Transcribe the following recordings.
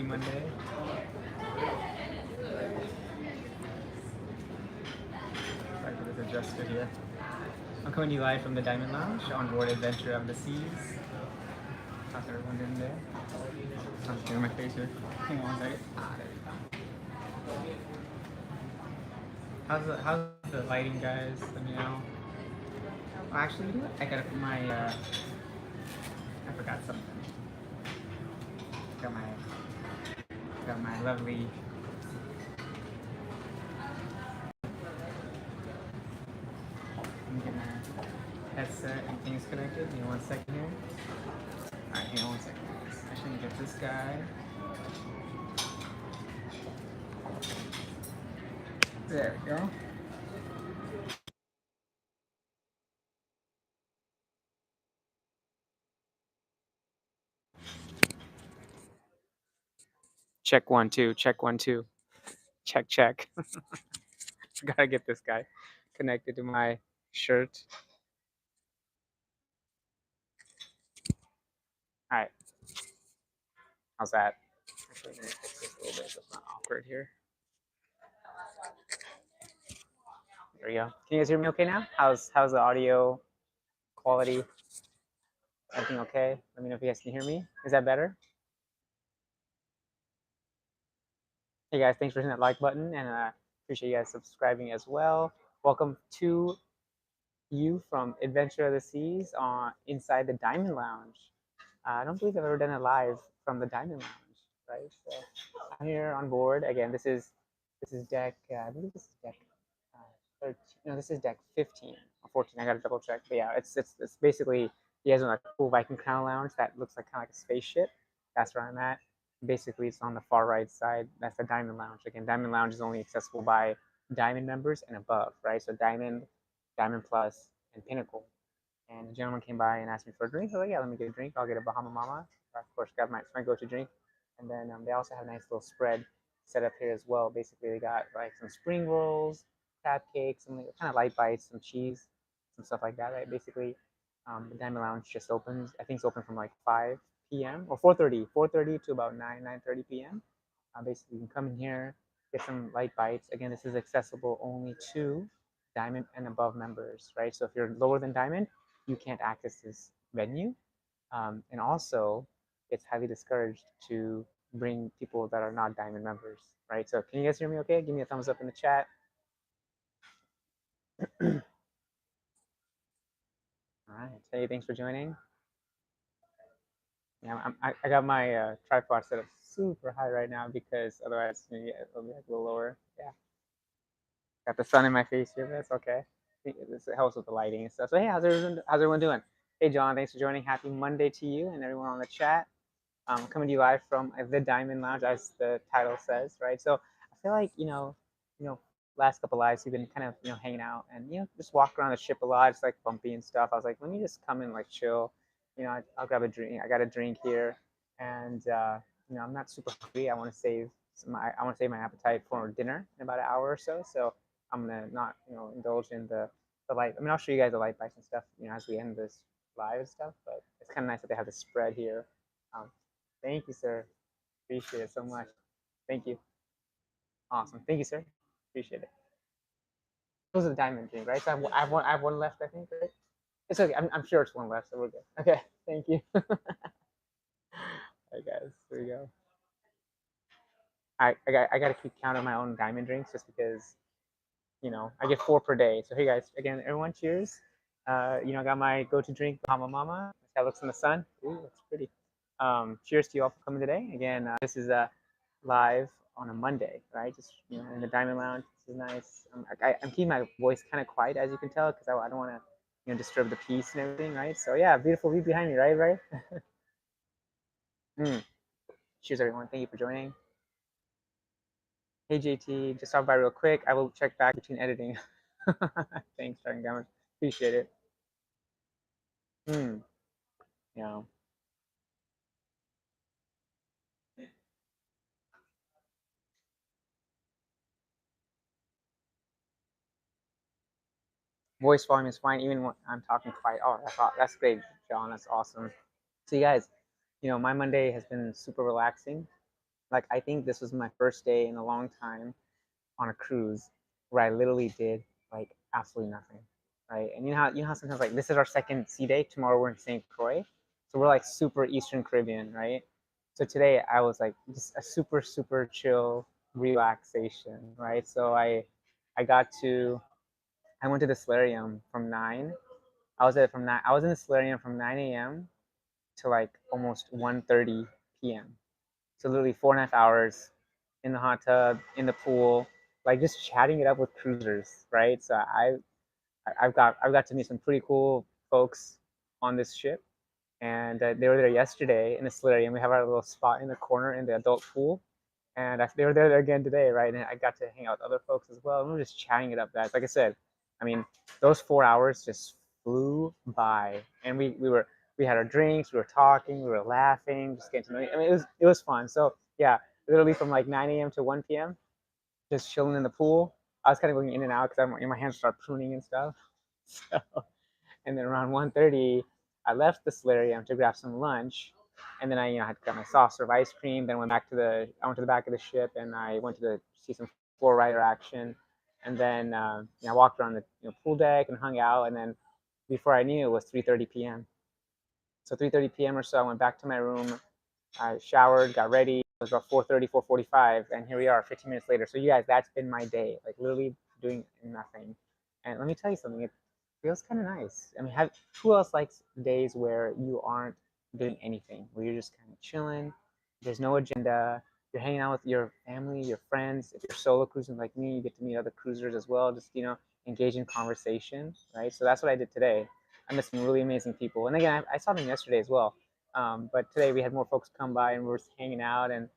Happy Monday. Try to get this adjusted here. I'm coming to you live from the Diamond Lounge on board Adventure of the Seas. How's everyone doing there? I'm just doing my face here. Hang on one second. There we go. How's the lighting, guys? Let me know. Well, actually, you know what? I gotta put my I forgot something. Got my lovely. Let me get my headset and things connected. Give me 1 second here. Alright, hang on 1 second. I should get this guy. There we go. Check 1 2. Check 1 2. Check. Gotta get this guy connected to my shirt. All right. How's that? Actually, I'm gonna fix this a little bit so it's not awkward here. There we go. Can you guys hear me okay now? How's the audio quality? Everything okay? Let me know if you guys can hear me. Is that better? Hey guys, thanks for hitting that like button, and appreciate you guys subscribing as well. Welcome to you from Adventure of the Seas on inside the Diamond Lounge. I don't believe I've ever done it live from the Diamond Lounge, right? So I'm here on board again. This is deck. I believe this is deck 13. No, this is deck 15 or 14. I gotta double check. But yeah, it's basically you guys know that cool Viking Crown Lounge that looks like kind of like a spaceship. That's where I'm at. Basically, it's on the far right side. That's the Diamond Lounge. Again, Diamond Lounge is only accessible by Diamond members and above, right? So Diamond, Diamond Plus, and Pinnacle. And the gentleman came by and asked me for a drink. So like, yeah, let me get a drink. I'll get a Bahama Mama. Of course, got my go-to drink. And then they also have a nice little spread set up here as well. Basically, they got like some spring rolls, crab cakes, some kind of light bites, some cheese, some stuff like that. Right? Basically, the Diamond Lounge just opens. I think it's open from like 5 p.m. or 4:30 to about 9:30 p.m. Basically, you can come in here, get some light bites. Again, this is accessible only to Diamond and above members, right? So if you're lower than Diamond, you can't access this venue. And also, it's highly discouraged to bring people that are not Diamond members, right? So can you guys hear me okay? Give me a thumbs up in the chat. All right. Hey, thanks for joining. Yeah, I got my tripod set up super high right now because otherwise maybe it'll be like a little lower. Yeah. Got the sun in my face here, but that's okay. This helps with the lighting and stuff. So hey, how's everyone doing? Hey John, thanks for joining. Happy Monday to you and everyone on the chat. Coming to you live from the Diamond Lounge, as the title says, right? So I feel like last couple lives we've been kind of hanging out and just walk around the ship a lot. It's like bumpy and stuff. I was like, let me just come and like chill. I'll grab a drink. I got a drink here, and I'm not super hungry. I want to save my appetite for dinner in about an hour or so. So I'm gonna not indulge in the light. I mean, I'll show you guys the light bites and stuff as we end this live and stuff. But it's kind of nice that they have the spread here. Um, Thank you, sir. Appreciate it so much. Thank you. Awesome. Thank you, sir. Appreciate it. Those are the diamond drink, right? So I have one left, I think, right? It's okay. I'm sure it's one left, so we're good. Okay. Thank you. All right, guys. Here we go. I got to keep count of my own diamond drinks just because, I get 4 per day. So, hey, guys, again, everyone, cheers. I got my go-to drink, Bahama Mama. That looks in the sun. Ooh, that's pretty. Cheers to you all for coming today. Again, this is live on a Monday, right? Just in the Diamond Lounge. This is nice. I'm keeping my voice kind of quiet, as you can tell, because I don't want to disturb the peace and everything, right? So yeah, beautiful view behind me, right? Cheers, everyone. Thank you for joining. Hey JT, just stop by real quick. I will check back between editing. Thanks, Dragon Gamma. Appreciate it. Yeah. Voice volume is fine even when I'm talking quiet. Oh, that's great, John. That's awesome. So you guys, my Monday has been super relaxing. Like I think this was my first day in a long time on a cruise where I literally did like absolutely nothing, right? And you know how sometimes like this is our second sea day. Tomorrow we're in St. Croix, so we're like super Eastern Caribbean, right? So today I was like just a super chill relaxation, right? So I got to I went to the solarium from 9. I was at from 9. I was in the solarium from 9 a.m. to like almost 1:30 p.m. So literally 4.5 hours in the hot tub, in the pool, like just chatting it up with cruisers, right? So I've got to meet some pretty cool folks on this ship, and they were there yesterday in the solarium. We have our little spot in the corner in the adult pool, and they were there again today, right? And I got to hang out with other folks as well. And we were just chatting it up, guys. Like I said, I mean, those 4 hours just flew by, and we had our drinks, we were talking, we were laughing, just getting to know. I mean, it was fun. So yeah, literally from like 9 a.m. to 1 p.m. just chilling in the pool. I was kind of going in and out because my hands start pruning and stuff. So, and then around 1:30, I left the solarium to grab some lunch, and then I had got my sauce of ice cream. Then I went to the back of the ship, and I went to see some floor rider action, and then I walked around the pool deck and hung out, and then before I knew it was 3:30 p.m. So 3:30 p.m. or so, I went back to my room. I showered, got ready. It was about 4:30, 4:45, and here we are, 15 minutes later. So you guys, that's been my day, like literally doing nothing. And let me tell you something, it feels kind of nice. I mean, who else likes days where you aren't doing anything, where you're just kind of chilling, there's no agenda, you're hanging out with your family, your friends. If you're solo cruising like me, you get to meet other cruisers as well, just engage in conversation, right? So that's what I did today. I met some really amazing people, and again, I saw them yesterday as well. But today we had more folks come by and we were hanging out, and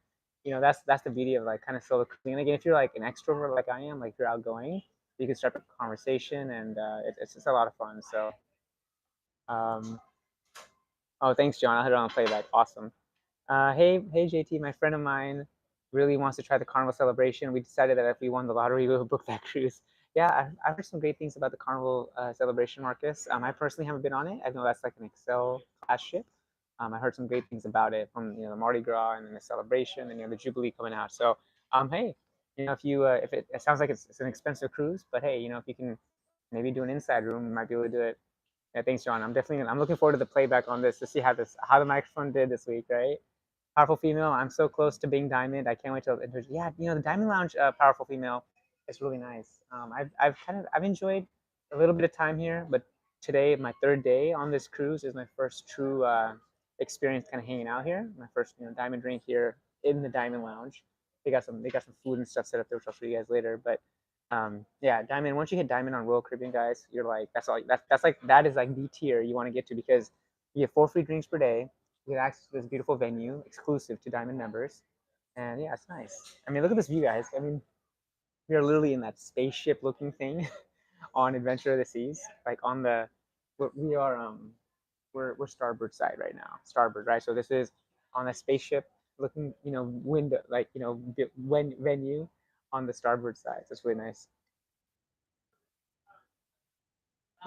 that's the beauty of like kind of solo cruising. And again, if you're like an extrovert like I am, like you're outgoing, you can start a conversation, and it's just a lot of fun. So, um, oh, thanks, John. I'll hit it on playback. Awesome. Hey, JT. My friend of mine really wants to try the Carnival celebration. We decided that if we won the lottery, we would book that cruise. Yeah, I've heard some great things about the Carnival celebration, Marcus. I personally haven't been on it. I know that's like an Excel class ship. I heard some great things about it from the Mardi Gras and then the celebration and the Jubilee coming out. So, hey, if you if it sounds like it's an expensive cruise, but hey, if you can maybe do an inside room, you might be able to do it. Yeah, thanks, John. I'm looking forward to the playback on this to see how the microphone did this week, right? Powerful female. I'm so close to being diamond. I can't wait to. Yeah, the Diamond Lounge, powerful female, is really nice. I've enjoyed a little bit of time here, but today, my third day on this cruise, is my first true experience kind of hanging out here. My first diamond drink here in the Diamond Lounge. They got some food and stuff set up there, which I'll show you guys later. But yeah, diamond. Once you hit diamond on Royal Caribbean, guys, you're like that is like the tier you want to get to, because you get 4 free drinks per day. You get access to this beautiful venue exclusive to Diamond members. And yeah, it's nice. I mean, look at this view, guys. I mean, we are literally in that spaceship looking thing on Adventure of the Seas. Like on the, we are, we're starboard side right now. Starboard, right? So this is on a spaceship looking, window, like, venue on the starboard side. So it's really nice.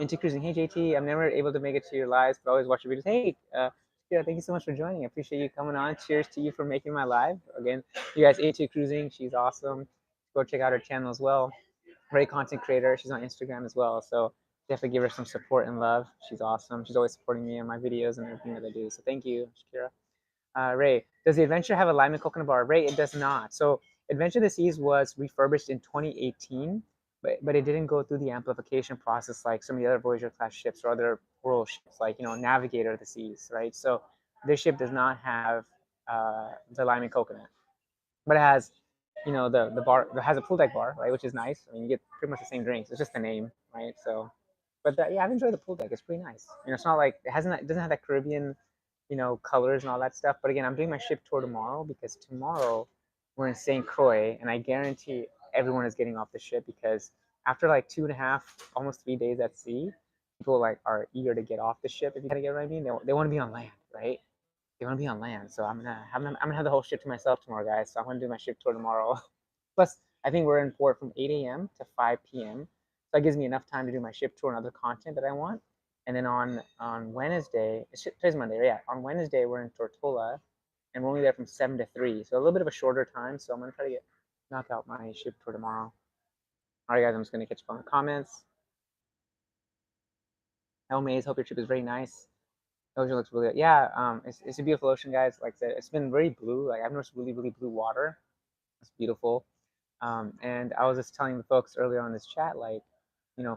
Into cruising. Hey JT, I'm never able to make it to your lives, but always watch your videos. Hey, yeah, thank you so much for joining. I appreciate you coming on. Cheers to you for making my live. Again, you guys into cruising. She's awesome. Go check out her channel as well. Great content creator. She's on Instagram as well. So definitely give her some support and love. She's awesome. She's always supporting me on my videos and everything that I do. So thank you, Shakira. Ray, does the Adventure have a lime and coconut bar? Ray, it does not. So Adventure of the Seas was refurbished in 2018, but it didn't go through the amplification process like some of the other Voyager class ships or other world ships, like Navigator of the Seas, right? So this ship does not have the lime and coconut, but it has the bar. It has a pool deck bar, right, which is nice. I mean, you get pretty much the same drinks. It's just the name, right? So, but yeah, I've enjoyed the pool deck. It's pretty nice. It's not like it doesn't have that Caribbean colors and all that stuff. But again, I'm doing my ship tour tomorrow, because tomorrow we're in St. Croix, and I guarantee everyone is getting off the ship, because after like 2.5, almost 3 days at sea, people like are eager to get off the ship. If you gotta get what I mean, they want to be on land, right? They want to be on land. So I'm gonna have the whole ship to myself tomorrow, guys. So I'm gonna do my ship tour tomorrow. Plus, I think we're in port from 8 a.m. to 5 p.m. So that gives me enough time to do my ship tour and other content that I want. And then on Wednesday, today's Monday, yeah. On Wednesday, we're in Tortola, and we're only there from 7 to 3, so a little bit of a shorter time. So I'm gonna try to knock out my shift for tomorrow. All right, guys, I'm just gonna catch up on the comments. El Maze, hope your trip is very nice. Ocean looks really good. Yeah, it's a beautiful ocean, guys. Like I said, it's been very blue. Like I've noticed really, really blue water. It's beautiful. And I was just telling the folks earlier on this chat, like,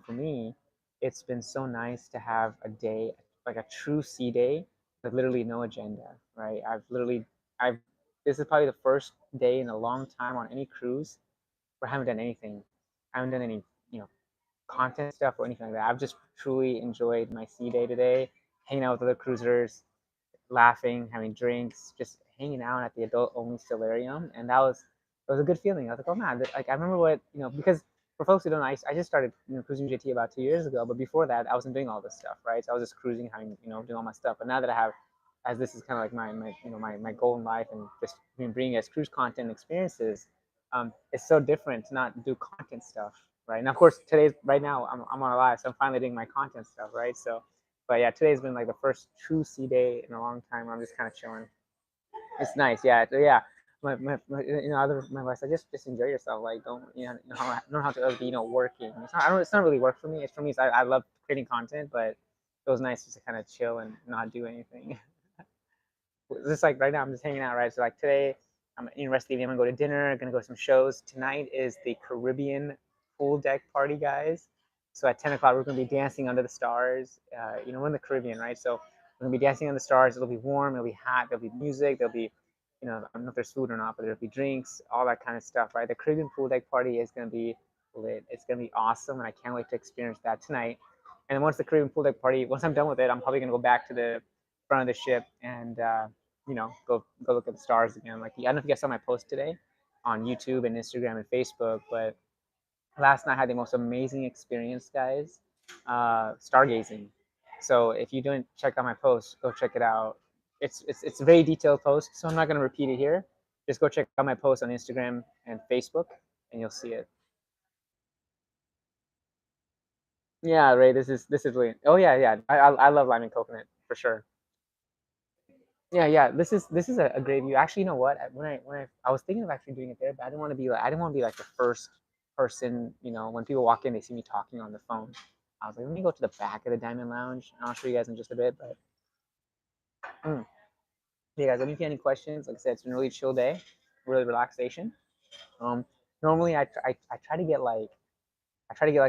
for me, it's been so nice to have a day, like a true sea day, with literally no agenda, right? This is probably the first day in a long time on any cruise where I haven't done anything. I haven't done any, you know, content stuff or anything like that. I've just truly enjoyed my sea day today, hanging out with other cruisers, laughing, having drinks, just hanging out at the adult only stellarium, and it was a good feeling. I was like, oh man, like I remember what because for folks who don't know, I just started cruising GT about 2 years ago, but before that I wasn't doing all this stuff, right? So I was just cruising, having doing all my stuff. But now that I have, as this is kind of like my goal in life, and just bringing as cruise content experiences, it's so different to not do content stuff, right? Now of course right now I'm on a live, so I'm finally doing my content stuff, right? So but yeah, today's been like the first true sea day in a long time where I'm just kind of chilling. It's nice, yeah, yeah. My advice, like just enjoy yourself. Like don't know how to be working. It's not really work for me. It's for me. I love creating content, but it was nice just to kind of chill and not do anything. Just like right now, I'm just hanging out, right? So like today, I'm in rest of the evening. I'm gonna go to dinner. Gonna go to some shows. Tonight is the Caribbean pool deck party, guys. So at 10 o'clock, we're gonna be dancing under the stars. We're in the Caribbean, right? So we're gonna be dancing under the stars. It'll be warm. It'll be hot. There'll be music. There'll be, I don't know if there's food or not, but there'll be drinks, all that kind of stuff, right? The Caribbean pool deck party is gonna be lit. It's gonna be awesome, and I can't wait to experience that tonight. And then once the Caribbean pool deck party, once I'm done with it, I'm probably gonna go back to the front of the ship and go look at the stars again. Like I don't know if you guys saw my post today on YouTube and Instagram and Facebook, but last night I had the most amazing experience, guys, stargazing. So if you didn't check out my post, go check it out. It's a very detailed post, so I'm not gonna repeat it here. Just go check out my post on Instagram and Facebook, and you'll see it. Yeah, Ray, this is really. Oh yeah. I love lime and coconut for sure. Yeah. This is a great view. Actually, you know what? When I was thinking of actually doing it there, but I didn't want to be like the first person. When people walk in, they see me talking on the phone. I was like, let me go to the back of the Diamond Lounge. And I'll show you guys in just a bit. But yeah, guys, let me get any questions. Like I said, it's been a really chill day, really relaxation. Um, Normally I try to get like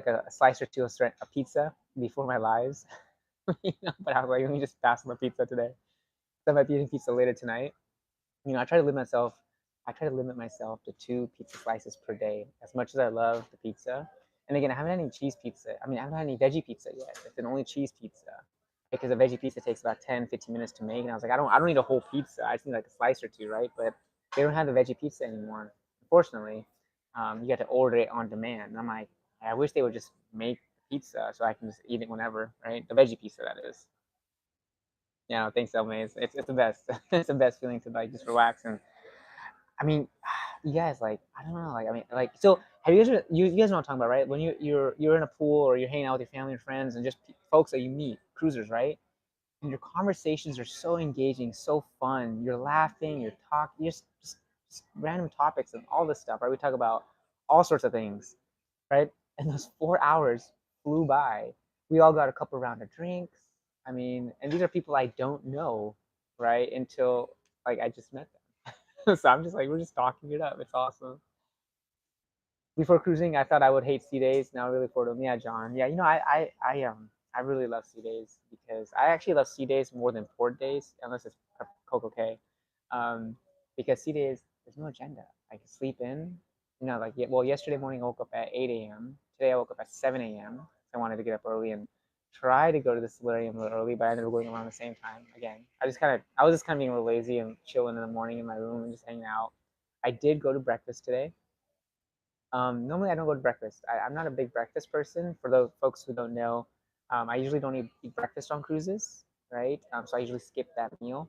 a slice or two of a pizza before my lives. But I was like, let me just pass on the pizza today. So I might be eating pizza later tonight. I try to limit myself to 2 pizza slices per day. As much as I love the pizza, and again, I haven't had any cheese pizza. I mean, I haven't had any veggie pizza yet. It's been only cheese pizza because a veggie pizza takes about 10, 15 minutes to make. And I was like, I don't need a whole pizza. I just need like a slice or two, right? But they don't have the veggie pizza anymore, unfortunately. You got to order it on demand. And I'm like, I wish they would just make pizza so I can just eat it whenever, right? The veggie pizza, that is. Yeah, thanks, Elmay. It's the best. It's the best feeling to like just relax. And I mean, you guys, like, I don't know, like, I mean, like, so have you guys know what I'm talking about, right? When you're in a pool or you're hanging out with your family and friends and just folks that you meet, cruisers, right? And your conversations are so engaging, so fun. You're laughing, you're talking, just random topics and all this stuff, right? We talk about all sorts of things, right? And those 4 hours flew by. We all got a couple round of drinks. I mean, and these are people I don't know, right? Until like I just met them. So I'm just like, we're just talking it up. It's awesome. Before cruising, I thought I would hate sea days. Now I really forward them. Yeah, John. Yeah, I really love sea days because I actually love sea days more than port days, unless it's Coco K. Because sea days, there's no agenda. I can sleep in. Like yesterday morning I woke up at 8 a.m. Today I woke up at 7 a.m. I wanted to get up early and try to go to the solarium a little early, but I ended up going around the same time again. I was just kind of being real lazy and chilling in the morning in my room and just hanging out. I did go to breakfast today. Normally, I don't go to breakfast. I'm not a big breakfast person. For those folks who don't know, I usually don't eat breakfast on cruises, right? So I usually skip that meal.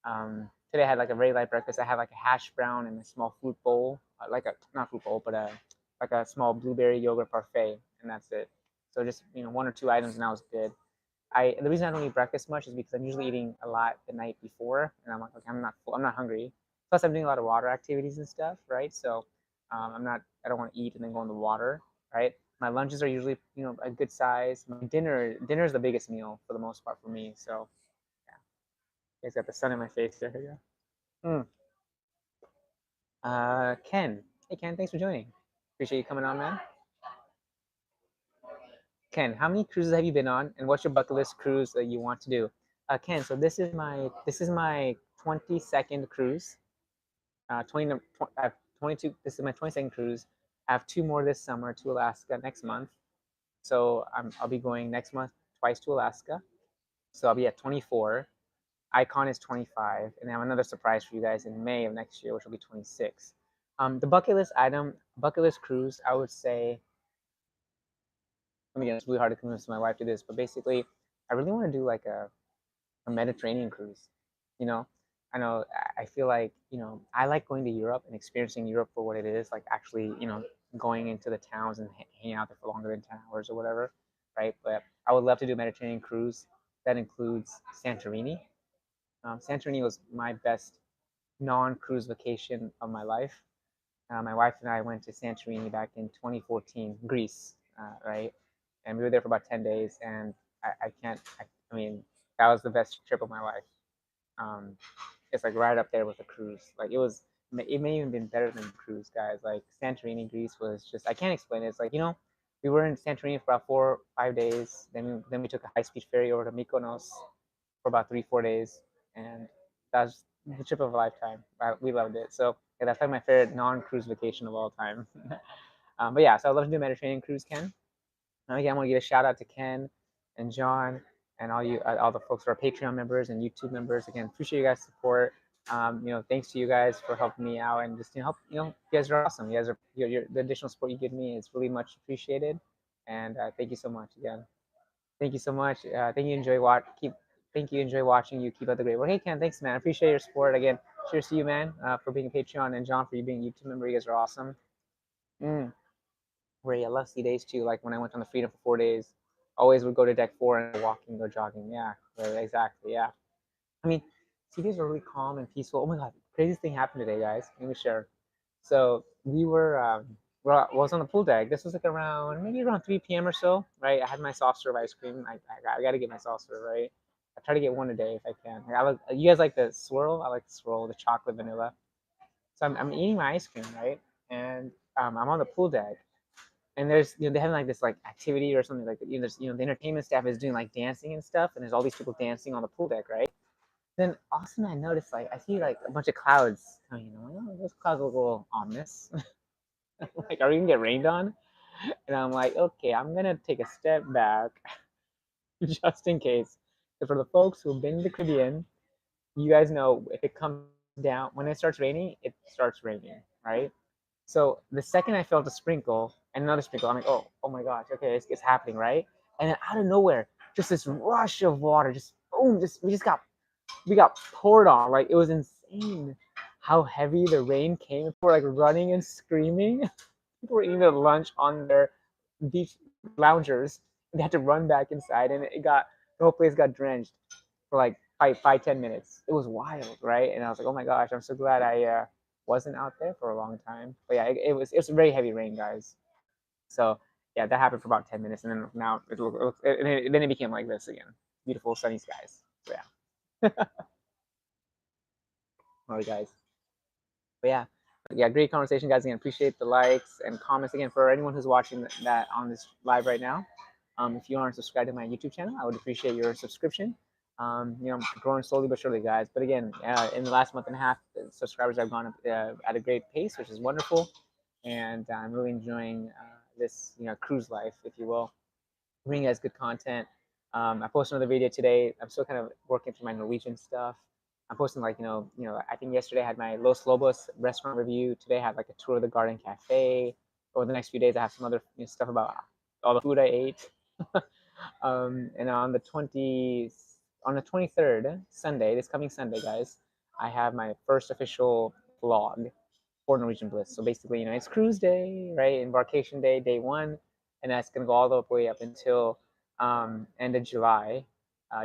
Today I had like a very light breakfast. I had like a hash brown and a small fruit bowl, like a not fruit bowl, but a small blueberry yogurt parfait, and that's it. So just 1 or 2 items, and that was good. the reason I don't eat breakfast much is because I'm usually eating a lot the night before, and I'm like, okay, I'm not hungry. Plus, I'm doing a lot of water activities and stuff, right? So, I don't want to eat and then go in the water, right? My lunches are usually, a good size. My dinner is the biggest meal for the most part for me. So, yeah, it's got the sun in my face there. Yeah. Ken. Hey, Ken, thanks for joining. Appreciate you coming on, man. Ken, how many cruises have you been on, and what's your bucket list cruise that you want to do? Ken, so this is my 22nd cruise. 22. This is my 22nd cruise. I have two more this summer to Alaska next month. So I'll be going next month twice to Alaska. So I'll be at 24. Icon is 25, and I have another surprise for you guys in May of next year, which will be 26. The bucket list cruise, I would say. Again, it's really hard to convince my wife to this, but basically, I really want to do like a Mediterranean cruise. You know, I know I feel like I like going to Europe and experiencing Europe for what it is, like actually going into the towns and hanging out there for longer than 10 hours or whatever, right? But I would love to do a Mediterranean cruise that includes Santorini. Santorini was my best non-cruise vacation of my life. My wife and I went to Santorini back in 2014, Greece, right? And we were there for about 10 days, and I can't, I mean, that was the best trip of my life. Um, it's like right up there with a cruise. Like it may even been better than a cruise, guys. Like Santorini, Greece was just, I can't explain it. It's like, we were in Santorini for about 4 or 5 days. Then we took a high-speed ferry over to Mykonos for about 3 or 4 days, and that was the trip of a lifetime. We loved it. So yeah, that's like my favorite non-cruise vacation of all time. But yeah, so I'd love to do a Mediterranean cruise, Ken. And again, I want to give a shout out to Ken and John and all the folks who are Patreon members and YouTube members. Again, appreciate you guys' support. Thanks to you guys for helping me out and just help. You guys are awesome. You guys are the additional support you give me is really much appreciated. And thank you so much again. Thank you so much. Thank you. Enjoy watching. You keep up the great work. Hey Ken, thanks man. I appreciate your support again. Cheers to you, man, for being a Patreon, and John for you being a YouTube member. You guys are awesome. Ray, I love sea days too. Like when I went on the Freedom for 4 days, always would go to deck 4 and walking, go jogging. Yeah, right, exactly. Yeah. I mean, sea days are really calm and peaceful. Oh my god, craziest thing happened today, guys. Let me share. So we were, well, I was on the pool deck. This was like maybe around 3 p.m. or so, right? I had my soft serve ice cream. I got to get my soft serve, right? I try to get one a day if I can. You guys like the swirl? I like the swirl, the chocolate vanilla. So I'm eating my ice cream, right? And I'm on the pool deck, and there's they have like this like activity or something like that. There's the entertainment staff is doing like dancing and stuff, and there's all these people dancing on the pool deck, right? Then all of a sudden I notice like I see like a bunch of clouds coming. Those clouds look a little ominous. Like, are we gonna get rained on? And I'm like, okay, I'm gonna take a step back just in case. Because for the folks who've been to the Caribbean, you guys know if it comes down when it starts raining, right? So the second I felt a sprinkle and another sprinkle, I'm like, oh my gosh, okay, it's happening, right? And then out of nowhere, just this rush of water, just boom, we got poured on. Like it was insane how heavy the rain came. People were like running and screaming. People were eating their lunch on their beach loungers. They had to run back inside, and the whole place got drenched for like 5, 10 minutes. It was wild, right? And I was like, oh my gosh, I'm so glad I wasn't out there for a long time. But yeah, it was a very heavy rain, guys. So yeah, that happened for about 10 minutes, and then now then it became like this again, beautiful sunny skies. So yeah, all right, guys. But yeah, great conversation, guys. Again, appreciate the likes and comments. Again, for anyone who's watching that on this live right now, if you aren't subscribed to my YouTube channel, I would appreciate your subscription. I'm growing slowly but surely, guys. But again, in the last month and a half, subscribers have gone up at a great pace, which is wonderful, and I'm really enjoying this, cruise life, if you will. Bringing you guys good content. I posted another video today. I'm still kind of working through my Norwegian stuff. I'm posting like I think yesterday I had my Los Lobos restaurant review. Today I had like a tour of the Garden Cafe. Over the next few days I have some other stuff about all the food I ate. And on the 23rd, Sunday, this coming Sunday, guys, I have my first official vlog for Norwegian Bliss. So basically, it's cruise day, right? Embarkation day, day one, and that's gonna go all the way up until end of July.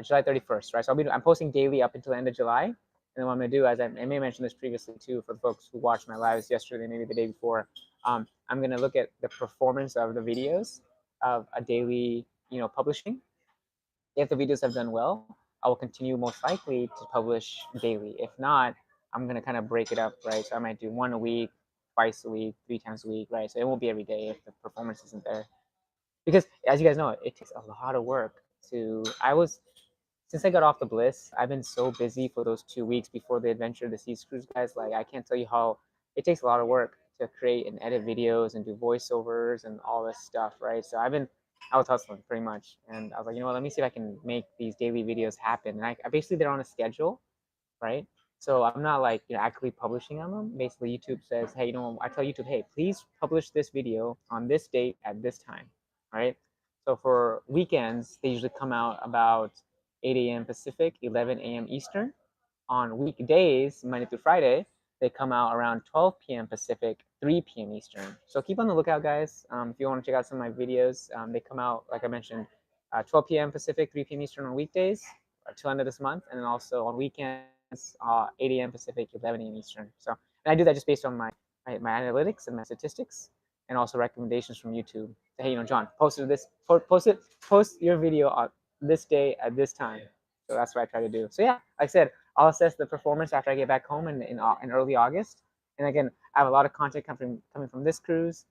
July 31st, right? So I'm posting daily up until the end of July. And then what I'm gonna do, as I may have mentioned this previously too, for the folks who watched my lives yesterday, maybe the day before, I'm gonna look at the performance of the videos of a daily, publishing. If the videos have done well, I will continue most likely to publish daily. If not, I'm gonna kind of break it up, right? So I might do one a week, twice a week, 3 times a week, right? So it won't be every day if the performance isn't there. Because as you guys know, it takes a lot of work to. Since I got off the Bliss, I've been so busy for those 2 weeks before the Adventure of the Seas cruise, guys. Like I can't tell you how it takes a lot of work to create and edit videos and do voiceovers and all this stuff, right? So I was hustling pretty much, and I was like, you know what? Let me see if I can make these daily videos happen. And I basically they're on a schedule, right? So I'm not like actively publishing on them. Basically, YouTube says, hey, I tell YouTube, hey, please publish this video on this date at this time, right? So for weekends, they usually come out about 8 a.m. Pacific, 11 a.m. Eastern. On weekdays, Monday through Friday, they come out around 12 p.m. Pacific, 3 p.m. Eastern. So keep on the lookout, guys. If you want to check out some of my videos, they come out, like I mentioned, 12 p.m. Pacific, 3 p.m. Eastern on weekdays till end of this month, and then also on weekends, 8 a.m. Pacific, 11 a.m. Eastern. So, and I do that just based on my analytics and my statistics, and also recommendations from YouTube. So, hey, John, post your video on this day at this time. So that's what I try to do. So yeah, like I said, I'll assess the performance after I get back home in early August. And again, I have a lot of content coming from this cruise.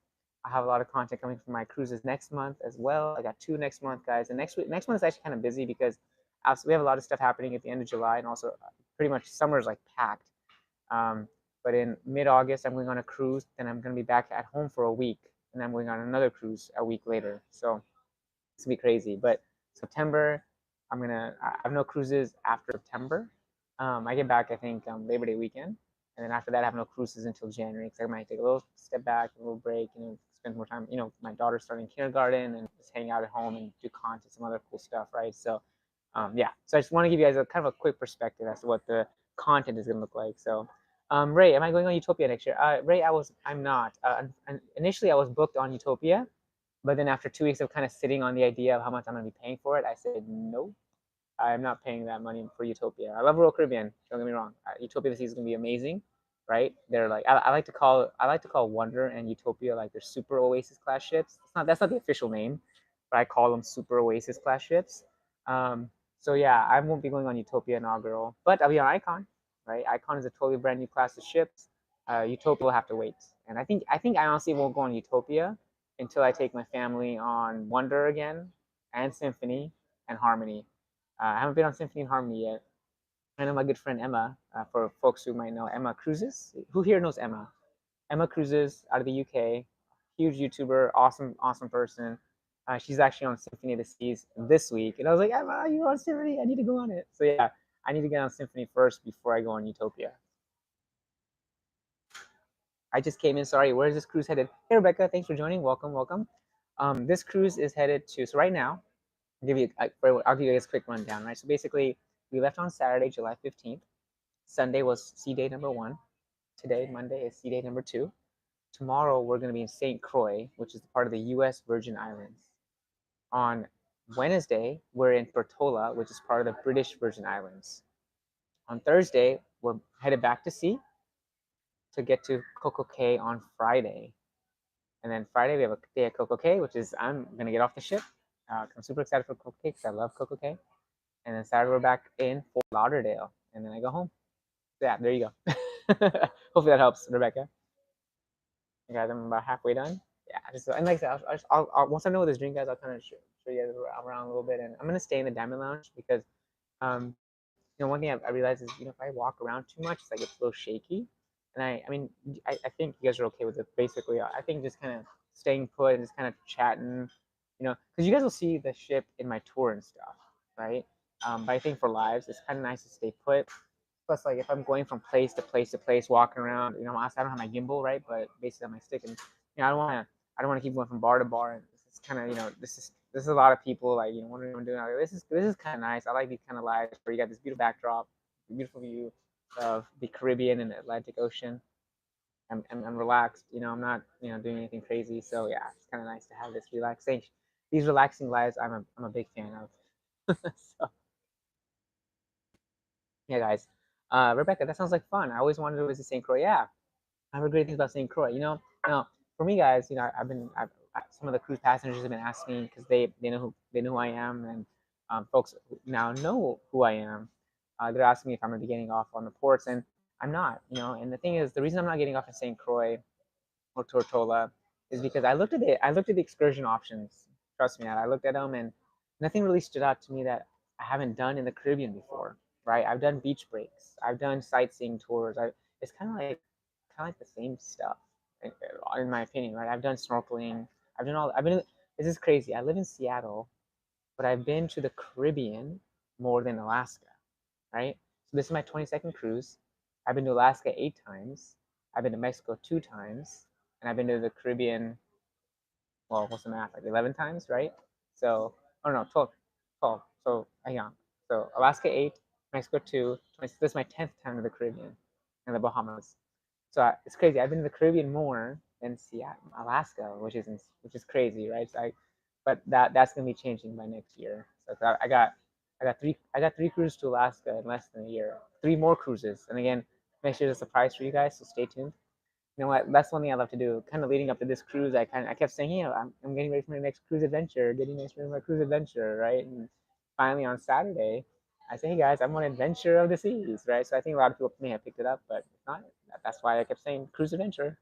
I have a lot of content coming from my cruises next month as well. I got 2 next month, guys. And next month is actually kind of busy because we have a lot of stuff happening at the end of July, and also pretty much summer is like packed. But in mid-August, I'm going on a cruise, and I'm going to be back at home for a week, and I'm going on another cruise a week later. So it's gonna be crazy. But September, I have no cruises after September. I get back, I think, Labor Day weekend, and then after that, I have no cruises until January because I might take a little step back, a little break, spend more time. My daughter's starting kindergarten, and just hang out at home and do content, some other cool stuff, right? So, yeah. So I just want to give you guys a kind of a quick perspective as to what the content is gonna look like. So. Ray, am I going on Utopia next year? Ray, I'm not. Initially, I was booked on Utopia, but then after 2 weeks of kind of sitting on the idea of how much I'm going to be paying for it, I said, no, I'm not paying that money for Utopia. I love Royal Caribbean. Don't get me wrong. Utopia this season is going to be amazing, right? They're like I like to call Wonder and Utopia like they're super Oasis class ships. That's not the official name, but I call them super Oasis class ships. So yeah, I won't be going on Utopia inaugural, but I'll be on Icon, right? Icon is a totally brand new class of ships. Utopia will have to wait, and I honestly won't go on Utopia until I take my family on Wonder again, and Symphony and Harmony. I haven't been on Symphony and Harmony yet. I know my good friend Emma, for folks who might know Emma Cruises. Who here knows Emma? Emma Cruises out of the UK, huge YouTuber, awesome person. She's actually on Symphony of the Seas this week, and I was like, Emma, you're on Symphony. I need to go on it. So yeah, I need to get on Symphony first before I go on Utopia. I just came in. Sorry, where is this cruise headed? Hey, Rebecca, thanks for joining. Welcome. This cruise is headed to. So right now, I'll give you guys a quick rundown, right? So basically, we left on Saturday, July 15th. Sunday was sea day number 1. Today, Monday, is sea day number 2. Tomorrow, we're going to be in St. Croix, which is part of the U.S. Virgin Islands. On Wednesday, we're in Portola, which is part of the British Virgin Islands. On Thursday, we're headed back to sea to get to Coco Cay on Friday. And then Friday, we have a day at Coco Cay, which is I'm going to get off the ship. I'm super excited for Coco Cay because I love Coco Cay. And then Saturday, we're back in Fort Lauderdale. And then I go home. So yeah, there you go. Hopefully that helps, Rebecca. You guys, I'm about halfway done. Yeah, and like I said, I'll once I know what this drink, guys, I'll kind of show you guys around a little bit. And I'm going to stay in the Diamond Lounge because, one thing I realized is, if I walk around too much, it's like it's a little shaky. And I think you guys are okay with it. Basically, I think just kind of staying put and just kind of chatting, because you guys will see the ship in my tour and stuff, right? But I think for lives, it's kind of nice to stay put. Plus, like if I'm going from place to place to place, walking around, I don't have my gimbal, right? But basically on my stick, and I don't want to keep going from bar to bar. And it's kind of, this is a lot of people like, what are you doing out there? This is kind of nice. I like these kind of lives where you got this beautiful backdrop, beautiful view of the Caribbean and the Atlantic Ocean. I'm relaxed, I'm not, doing anything crazy. So yeah, it's kind of nice to have these relaxing lives. I'm a big fan of. So Yeah, guys. Rebecca, that sounds like fun. I always wanted to visit St. Croix. Yeah, I heard great things about St. Croix. Now for me, guys, some of the cruise passengers have been asking me because they know who I am, and folks now know who I am. They're asking me if I'm gonna be getting off on the ports, and I'm not. And the thing is, the reason I'm not getting off in St. Croix or Tortola is because I looked at the excursion options. Trust me, I looked at them, and nothing really stood out to me that I haven't done in the Caribbean before. Right? I've done beach breaks. I've done sightseeing tours. It's kind of like the same stuff, in my opinion. Right? I've done snorkeling. I've done all. I've been. This is crazy. I live in Seattle, but I've been to the Caribbean more than Alaska. Right? So this is my 22nd cruise. I've been to Alaska 8 times. I've been to Mexico 2 times, and I've been to the Caribbean. Well, what's the math? Like 11 times, right? So, oh no, 12, 12. So hang on. So Alaska 8, Mexico 2. This is my 10th time to the Caribbean and the Bahamas. So it's crazy. I've been to the Caribbean more than Seattle, Alaska, which is crazy, right? But that's gonna be changing by next year. So I got three cruises to Alaska in less than a year. 3 more cruises, and again, next year's a surprise for you guys. So stay tuned. You know what? That's one thing I love to do. Kind of leading up to this cruise, I kept saying, I'm getting ready for my next cruise adventure, getting ready for my cruise adventure, right? And finally on Saturday, I say, hey guys, I'm on adventure of the seas, right? So I think a lot of people may have picked it up, but it's not. That's why I kept saying cruise adventure.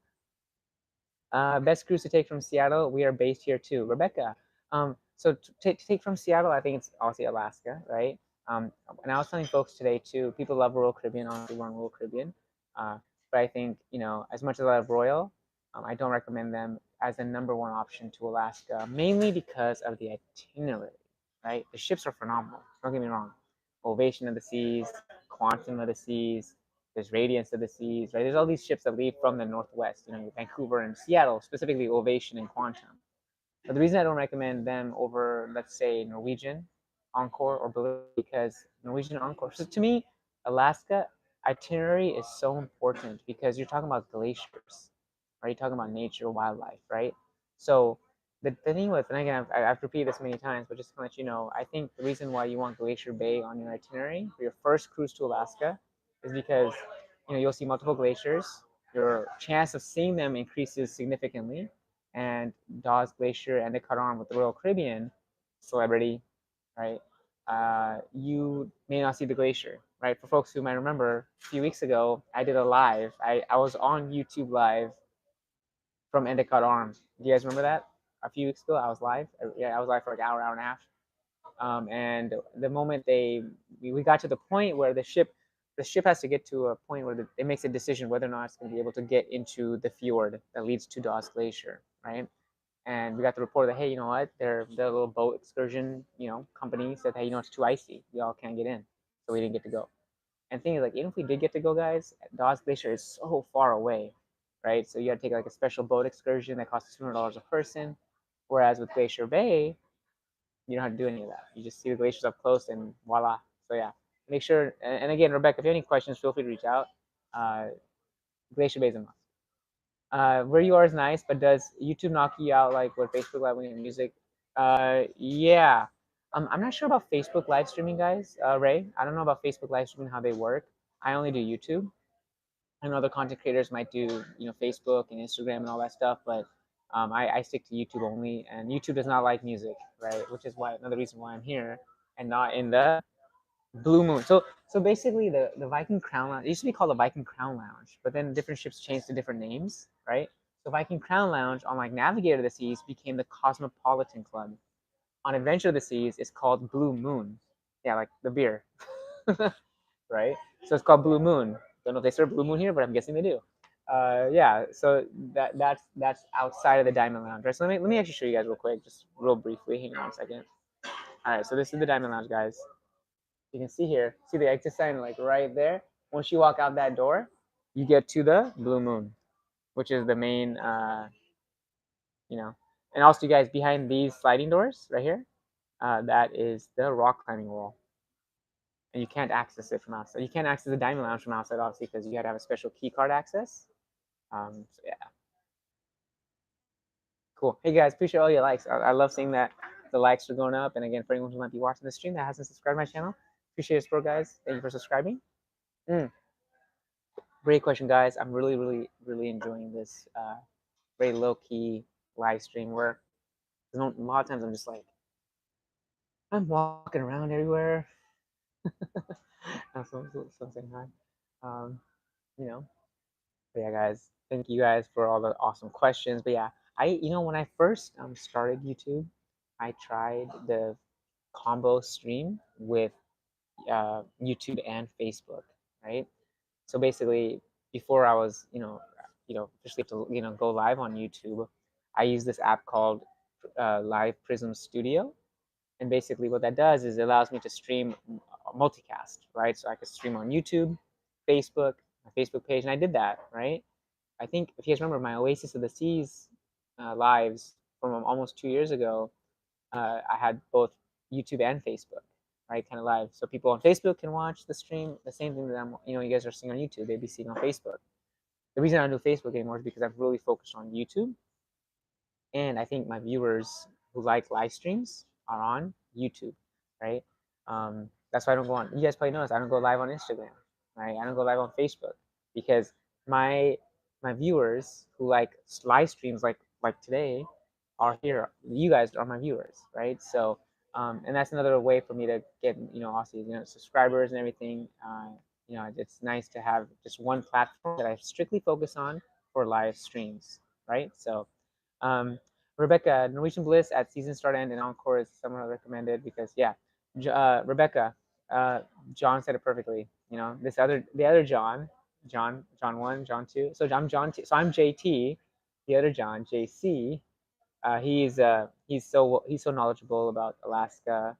Best cruise to take from Seattle. We are based here too. Rebecca. So to take from Seattle, I think it's obviously Alaska, right? And I was telling folks today too. People love Royal Caribbean. Honestly, we're on Royal Caribbean, but I think as much as I love Royal, I don't recommend them as the #1 option to Alaska, mainly because of the itinerary. Right, the ships are phenomenal. Don't get me wrong. Ovation of the Seas, Quantum of the Seas, there's Radiance of the Seas, right? There's all these ships that leave from the Northwest, Vancouver and Seattle, specifically Ovation and Quantum. But the reason I don't recommend them over, let's say, Norwegian, Encore, or Blue, because Norwegian Encore. So to me, Alaska itinerary is so important because you're talking about glaciers, right? You're talking about nature, wildlife, right? So the thing with, and again, I've repeated this many times, but just to let you know, I think the reason why you want Glacier Bay on your itinerary for your first cruise to Alaska is because you'll see multiple glaciers. Your chance of seeing them increases significantly, and Dawes Glacier and the Carron with the Royal Caribbean celebrity, right? You may not see the glacier, right? For folks who might remember, a few weeks ago, I did a live. I was on YouTube live from Endicott Arms. Do you guys remember that? A few weeks ago, I was live. Yeah, I was live for like an hour and a half. And the moment we got to the point where the ship has to get to a point where it makes a decision whether or not it's going to be able to get into the fjord that leads to Dawes Glacier, right? And we got the report that, hey, you know what, the little boat excursion company said, hey, it's too icy, we all can't get in, so we didn't get to go. And the thing is, like, even if we did get to go, guys, Dawes Glacier is so far away, right? So you got to take like a special boat excursion that costs $200 a person, whereas with Glacier Bay, you don't have to do any of that. You just see the glaciers up close and voila. So yeah, make sure. And again, Rebecca, if you have any questions, feel free to reach out. uh, Glacier Bay is a must. Where you are is nice, but does YouTube knock you out like what Facebook Live when you have music? Yeah. I'm not sure about Facebook live streaming, guys. Ray, I don't know about Facebook live streaming, how they work. I only do YouTube. I know other content creators might do, Facebook and Instagram and all that stuff, but I stick to YouTube only, and YouTube does not like music, right? Which is why another reason why I'm here and not in the Blue Moon. So basically, the Viking Crown Lounge, it used to be called the Viking Crown Lounge, but then different ships changed to different names, right? So Viking Crown Lounge on like Navigator of the Seas became the Cosmopolitan Club. On Adventure of the Seas, it's called Blue Moon. Yeah, like the beer, right? So it's called Blue Moon. Don't know if they serve Blue Moon here, but I'm guessing they do. Yeah, so that's outside of the Diamond Lounge, right? So let me actually show you guys real quick, just real briefly. Hang on a second. All right, so this is the Diamond Lounge, guys. You can see here, see the exit sign like right there. Once you walk out that door, you get to the Blue Moon, which is the main, you know. And also, you guys, behind these sliding doors right here, that is the rock climbing wall, and you can't access it from outside. You can't access the Diamond Lounge from outside, obviously, because you got to have a special key card access. So yeah, cool. Hey guys, appreciate all your likes. I love seeing that the likes are going up. And again, for anyone who might be watching the stream that hasn't subscribed to my channel, appreciate your support, guys. Thank you for subscribing. Mm, great question, guys. I'm really enjoying this very low key live stream where a lot of times I'm just like I'm walking around everywhere. So saying hi. Um, you know, but yeah, guys, thank you guys for all the awesome questions. But yeah, when I first started YouTube, I tried the combo stream with YouTube and Facebook, right? So basically, before I was, officially to, go live on YouTube, I use this app called Live Prism Studio, and basically what that does is it allows me to stream multicast, right? So I could stream on YouTube, Facebook, my Facebook page, and I did that, right? I think if you guys remember my Oasis of the Seas lives from almost 2 years ago, I had both YouTube and Facebook, right, kind of live. So people on Facebook can watch the stream, the same thing that you guys are seeing on YouTube, they'd be seeing on Facebook. The reason I don't do Facebook anymore is because I've really focused on YouTube, and I think my viewers who like live streams are on YouTube, right? That's why I don't go on. You guys probably noticed I don't go live on Instagram, right? I don't go live on Facebook because my my viewers who like live streams like today are here. You guys are my viewers, right? So, and that's another way for me to get also subscribers and everything. It's nice to have just one platform that I strictly focus on for live streams, right? So, um, Rebecca, Norwegian Bliss at season start end and encore is someone recommended because yeah, Rebecca, uh, John said it perfectly. The other John 1, John 2. So I'm John 2. So I'm JT, the other John, JC. He's so knowledgeable about Alaska.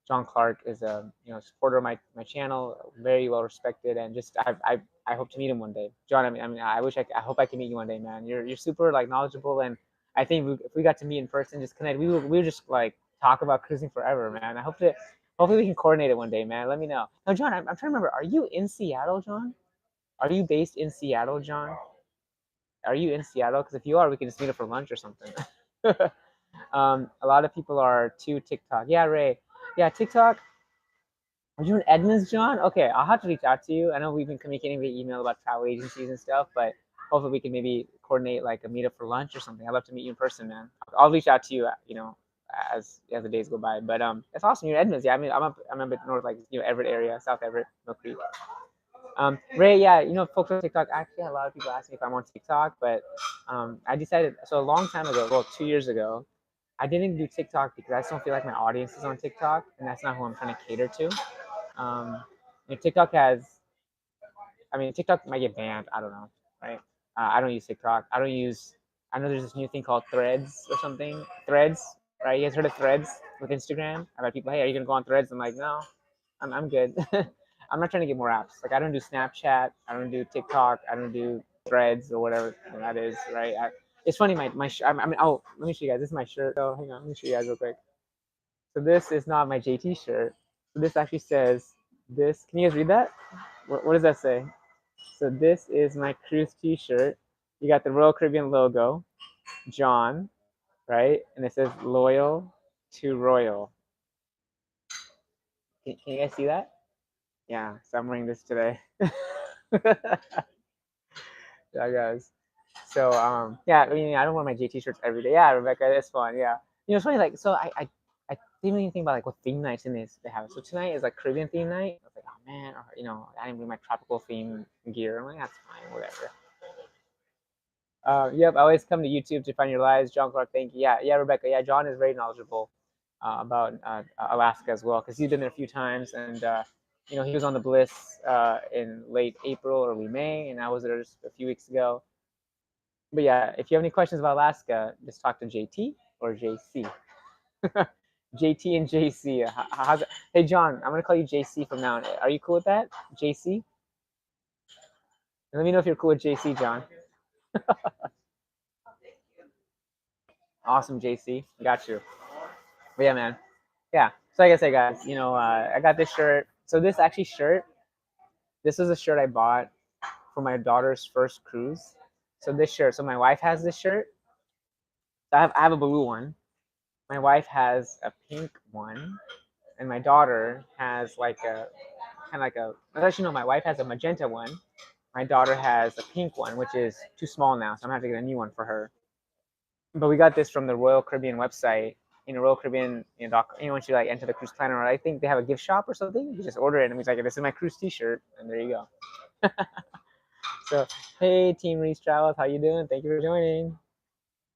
John Clark is a supporter of my channel, very well respected, and just I hope to meet him one day. John, I hope I can meet you one day, man. You're super like knowledgeable, and I think if we got to meet in person, just connect, we would just like talk about cruising forever, man. Hopefully we can coordinate it one day, man. Let me know. Now, John, I'm trying to remember. Are you in Seattle, John? Are you based in Seattle, John? Are you in Seattle? Because if you are, we can just meet up for lunch or something. A lot of people are to TikTok. Yeah, Ray. Yeah, TikTok. Are you in Edmonds, John? Okay, I'll have to reach out to you. I know we've been communicating via email about travel agencies and stuff, but hopefully we can maybe coordinate like a meetup for lunch or something. I'd love to meet you in person, man. I'll reach out to you, as the days go by. But that's awesome. You're in Edmonds, yeah. I mean, I'm up north, like Everett area, South Everett, Mill Creek. Ray, yeah, folks on TikTok. Actually, a lot of people ask me if I'm on TikTok, but I decided so a long time ago, well, 2 years ago, I didn't do TikTok because I just don't feel like my audience is on TikTok, and that's not who I'm trying to cater to. Um, TikTok TikTok might get banned. I don't know, right? I don't use TikTok. I know there's this new thing called Threads or something. Threads, right? You guys heard of Threads with Instagram? I've had people, hey, are you gonna go on Threads? I'm like, no, I'm good. I'm not trying to get more apps. Like I don't do Snapchat. I don't do TikTok. I don't do Threads or whatever that is, right? It's funny. Oh, let me show you guys. This is my shirt. Oh, hang on. Let me show you guys real quick. So this is not my JT shirt. So this actually says this. Can you guys read that? What does that say? So this is my cruise T-shirt. You got the Royal Caribbean logo, John, right? And it says loyal to royal. Can you guys see that? Yeah, so I'm wearing this today. Yeah, guys. So yeah, I don't wear my JT shirts every day. Yeah, Rebecca, it's fun. Yeah, it's funny. Like, so I didn't even think about like what theme nights in this they have. So tonight is like Caribbean theme night. I was like, oh man, or I didn't bring my tropical theme gear. I'm like, that's fine, whatever. Yep, I always come to YouTube to find your lives. John Clark, thank you. Yeah, Rebecca. Yeah, John is very knowledgeable about Alaska as well because he's been there a few times, and he was on the Bliss in late April, early May, and I was there just a few weeks ago. But yeah, if you have any questions about Alaska, just talk to JT or JC. JT and JC. How's it? Hey, John, I'm gonna call you JC from now on. Are you cool with that, JC? Let me know if you're cool with JC, John. Awesome, JC. Got you. But yeah, man. Yeah. So like I said, guys, I got this shirt. So this shirt, this was a shirt I bought for my daughter's first cruise. So this shirt. So my wife has this shirt. I have a blue one. My wife has a pink one, and my daughter has like kind of like a. I'll let you know, my wife has a magenta one. My daughter has a pink one, which is too small now, so I'm gonna have to get a new one for her. But we got this from the Royal Caribbean website. Royal Caribbean, once you like enter the cruise planner, I think they have a gift shop or something. You just order it, and he's like, "This is my cruise T-shirt," and there you go. So, hey, Team Reese Travels, how you doing? Thank you for joining.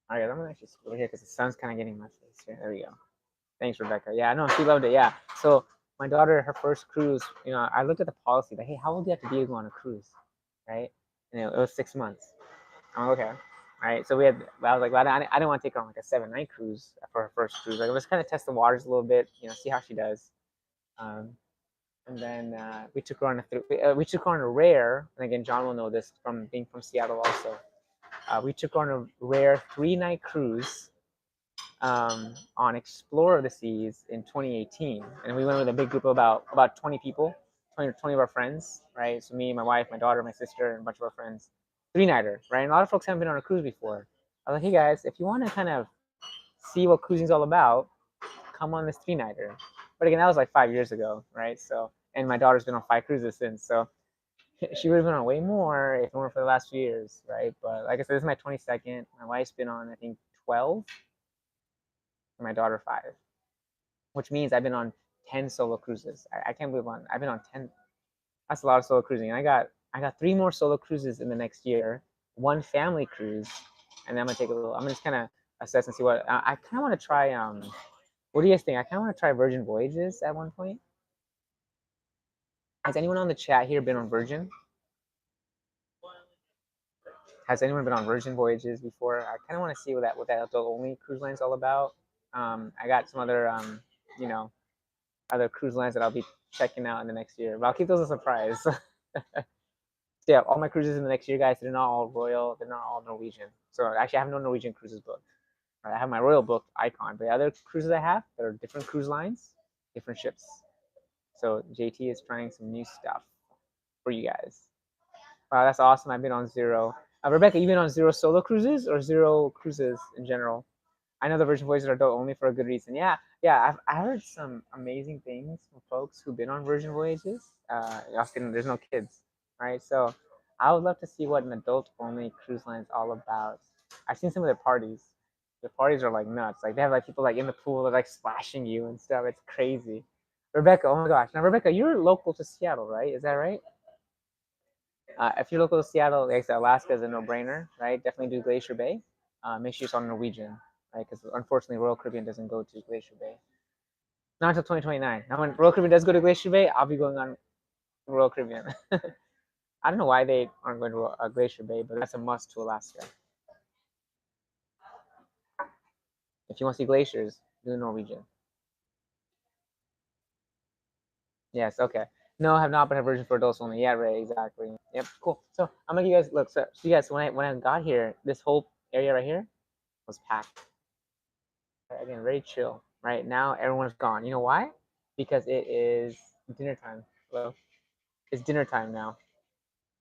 All right, I'm gonna actually scroll here because the sun's kind of getting my face here. There we go. Thanks, Rebecca. Yeah, no, she loved it. Yeah. So my daughter, her first cruise, I looked at the policy, like, hey, how old do you have to be to go on a cruise, right? And it was 6 months. I'm like, okay. Right. So I was like, well, I didn't want to take her on like a 7-night cruise for her first cruise. Like, let's kind of test the waters a little bit, see how she does. And then we took her on a rare, and again, John will know this from being from Seattle also. We took her on a rare 3-night cruise on Explorer of the Seas in 2018, and we went with a big group of about 20 people, 20 of our friends, right? So me, my wife, my daughter, my sister, and a bunch of our friends. 3-nighter, right? And a lot of folks haven't been on a cruise before. I was like, hey guys, if you want to kind of see what cruising's all about, come on this 3-nighter. But again, that was like 5 years ago, right? So, and my daughter's been on 5 cruises since, so she would have been on way more if it weren't for the last few years, right? But like I said, this is my 22nd. My wife's been on, I think, 12, and my daughter 5, which means I've been on 10 solo cruises. I can't believe I've been on 10. That's a lot of solo cruising. I got 3 more solo cruises in the next year, 1 family cruise, and then I'm gonna just kind of assess and see what I kind of want to try. What do you guys think? I kind of want to try Virgin Voyages at one point. Has anyone on the chat here been on Virgin? Has anyone been on Virgin Voyages before? I kind of want to see what that adult only cruise line is all about. I got some other other cruise lines that I'll be checking out in the next year, but I'll keep those a surprise. So yeah, all my cruises in the next year, guys, they're not all Royal, they're not all Norwegian. So actually, I have no Norwegian cruises booked. Right, I have my Royal booked Icon, but the other cruises I have, that are different cruise lines, different ships. So JT is trying some new stuff for you guys. Wow, that's awesome. I've been on 0. Rebecca, you've been on 0 solo cruises or 0 cruises in general? I know the Virgin Voyages are adult only for a good reason. Yeah, I heard some amazing things from folks who've been on Virgin Voyages. Often there's no kids, right? So I would love to see what an adult only cruise line is all about. I've seen some of their parties. The parties are like nuts. Like they have like people like in the pool, they're like splashing you and stuff. It's crazy. Rebecca, oh my gosh. Now Rebecca, you're local to Seattle, right? Is that right? If you're local to Seattle, like I said, Alaska is a no-brainer, right? Definitely do Glacier Bay. Make sure it's on Norwegian, right? Because unfortunately, Royal Caribbean doesn't go to Glacier Bay. Not until 2029. Now, when Royal Caribbean does go to Glacier Bay, I'll be going on Royal Caribbean. I don't know why they aren't going to Glacier Bay, but that's a must to Alaska. If you want to see glaciers, do Norwegian. Yes, okay. No, I have not been a version for adults only. Yeah, right, exactly. Yep, cool. So I'm gonna give you guys look. So you guys, when I got here, this whole area right here was packed. Again, very chill. Right now, everyone's gone. You know why? Because it is dinner time. Hello, it's dinner time now,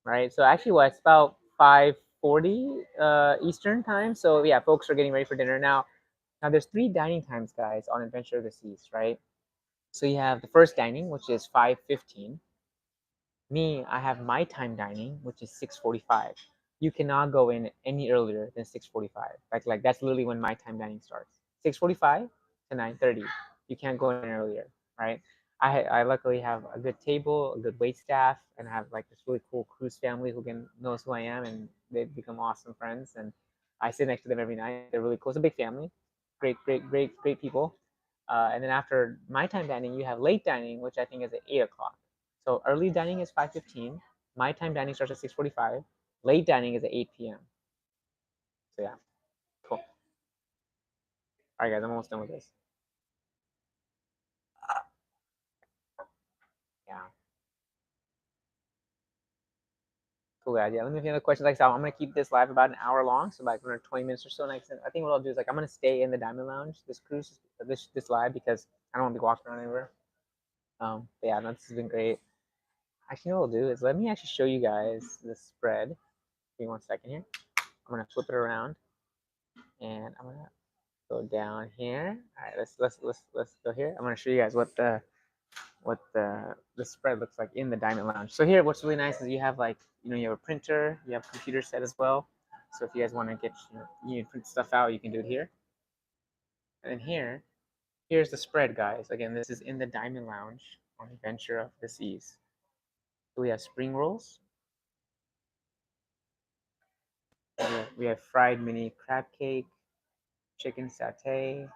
right? So actually, what it's about 5:40 Eastern time. So yeah, folks are getting ready for dinner now. Now there's 3 dining times, guys, on Adventure of the Seas, right? So you have the first dining, which is 5:15. Me, I have my time dining, which is 6:45. You cannot go in any earlier than 6:45. Like that's literally when my time dining starts. 6:45 to 9:30. You can't go in earlier, right? I luckily have a good table, a good wait staff, and I have like this really cool cruise family who knows who I am, and they've become awesome friends. And I sit next to them every night. They're really cool. It's a big family, great people. And then after my time dining, you have late dining, which I think is at 8 o'clock. So early dining is 5:15. My time dining starts at 6:45. Late dining is at 8 p.m. So yeah, cool. All right, guys, I'm almost done with this. Yeah. Cool, guys. Yeah, let me know if you have any questions. Like I said, I'm gonna keep this live about an hour long, so like 20 minutes or so. Next, I think what I'll do is like I'm gonna stay in the Diamond Lounge this cruise, this live because I don't want to be walking around anywhere. But yeah, no, this has been great. Actually, what we'll do is let me actually show you guys the spread. Give me 1 second here. I'm gonna flip it around, and I'm gonna go down here. All right, let's go here. I'm gonna show you guys what the what the spread looks like in the Diamond Lounge. So here, what's really nice is you have like, you have a printer, you have a computer set as well. So if you guys want to get, you print stuff out, you can do it here. And then here's the spread, guys. Again, this is in the Diamond Lounge on Adventure of the Seas. So we have spring rolls. We have fried mini crab cake, chicken satay,